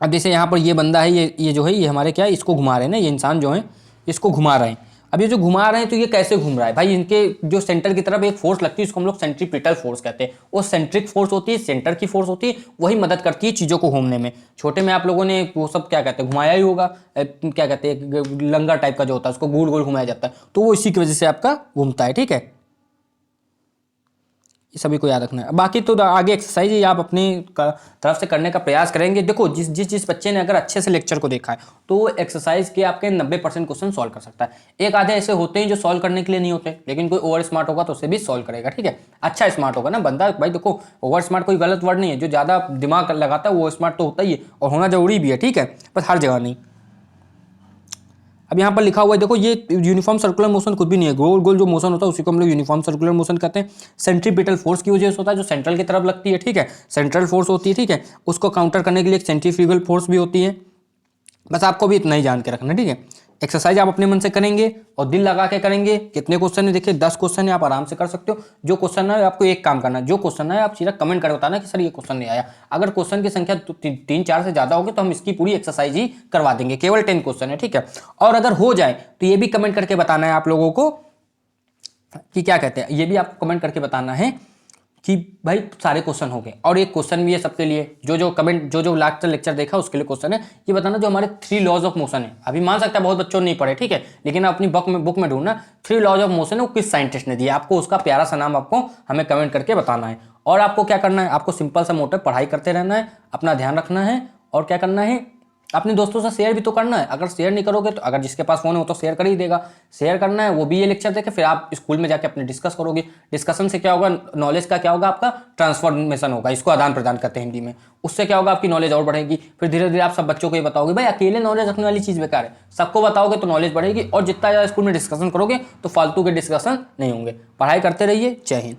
अब जैसे यहाँ पर ये बंदा है, ये जो है ये हमारे क्या है, इसको घुमा रहे हैं ना, ये इंसान जो है इसको घुमा रहे हैं। अब ये जो घुमा रहे हैं तो ये कैसे घूम रहा है भाई, इनके जो सेंटर की तरफ एक फोर्स लगती है उसको हम लोग सेंट्रीपिटल फोर्स कहते हैं। वो सेंट्रिक फोर्स होती है, सेंटर की फोर्स होती है, वही मदद करती है चीज़ों को घूमने में। छोटे में आप लोगों ने वो सब क्या कहते हैं घुमाया ही होगा, क्या कहते हैं लंगर टाइप का जो होता है उसको गोल गोल घुमाया जाता है, तो वो इसी की वजह से आपका घूमता है, ठीक है। ये सभी को याद रखना है। बाकी तो आगे एक्सरसाइज ही आप अपनी तरफ से करने का प्रयास करेंगे। देखो जिस बच्चे ने अगर अच्छे से लेक्चर को देखा है तो वो एक्सरसाइज के आपके 90% क्वेश्चन सॉल्व कर सकता है। एक आधे ऐसे होते हैं जो सॉल्व करने के लिए नहीं होते, लेकिन कोई ओवर स्मार्ट होगा तो उसे भी सॉल्व करेगा, ठीक है। अच्छा स्मार्ट होगा ना बंदा, भाई देखो ओवर स्मार्ट कोई गलत वर्ड नहीं है, जो ज़्यादा दिमाग लगाता है वो स्मार्ट तो होता ही है और होना जरूरी भी है, ठीक है, बस हर जगह नहीं। अब यहाँ पर लिखा हुआ है देखो, ये यूनिफॉर्म सर्कुलर मोशन कुछ भी नहीं है। गोल गोल जो मोशन होता है उसी को हम लोग यूनिफॉर्म सर्कुलर मोशन कहते हैं। सेंट्रीपिटल फोर्स की वजह से होता है, जो सेंट्रल की तरफ लगती है, ठीक है, सेंट्रल फोर्स होती है, ठीक है। उसको काउंटर करने के लिए एक सेंट्रीफ्यूगल फोर्स भी होती है। बस आपको भी इतना ही जान के रखना, ठीक है। एक्सरसाइज आप अपने मन से करेंगे और दिल लगा के करेंगे। कितने क्वेश्चन है देखिए, 10 क्वेश्चन है, आप आराम से कर सकते हो। जो क्वेश्चन है आपको एक काम करना है, जो क्वेश्चन है आप सीधा कमेंट करके बताना कि सर ये क्वेश्चन नहीं आया। अगर क्वेश्चन की संख्या 3-4 से ज्यादा होगी तो हम इसकी पूरी एक्सरसाइज ही करवा देंगे। केवल 10 क्वेश्चन है, ठीक है। और अगर हो जाए तो ये भी कमेंट करके बताना है आप लोगों को कि क्या कहते हैं, ये भी आपको कमेंट करके बताना है कि भाई सारे क्वेश्चन हो गए। और एक क्वेश्चन भी है सबके लिए, जो कमेंट जो लास्ट लेक्चर देखा उसके लिए क्वेश्चन है, ये बताना जो हमारे 3 लॉज ऑफ मोशन है। अभी मान सकता है बहुत बच्चों ने नहीं पढ़े, ठीक है, लेकिन आप अपनी बुक में ढूंढना 3 लॉज ऑफ मोशन है वो किस साइंटिस्ट ने दिया, आपको उसका प्यारा सा नाम आपको हमें कमेंट करके बताना है। और आपको क्या करना है, आपको सिंपल सा मोटिव पढ़ाई करते रहना है, अपना ध्यान रखना है और क्या करना है, अपने दोस्तों से शेयर भी तो करना है। अगर शेयर नहीं करोगे तो अगर जिसके पास फोन है वो तो शेयर कर ही देगा, शेयर करना है, वो भी ये लेक्चर देखे, फिर आप स्कूल में जाके अपने डिस्कस करोगे। डिस्कशन से क्या होगा, नॉलेज का क्या होगा, आपका ट्रांसफॉर्मेशन होगा, इसको आदान प्रदान करते हैं हिंदी में। उससे क्या होगा, आपकी नॉलेज और बढ़ेगी। फिर धीरे धीरे आप सब बच्चों को ये बताओगे, भाई अकेले नॉलेज रखने वाली चीज़ बेकार है, सबको बताओगे तो नॉलेज बढ़ेगी। और जितना ज़्यादा स्कूल में डिस्कशन करोगे तो फालतू के डिस्कशन नहीं होंगे। पढ़ाई करते रहिए। जय हिंद।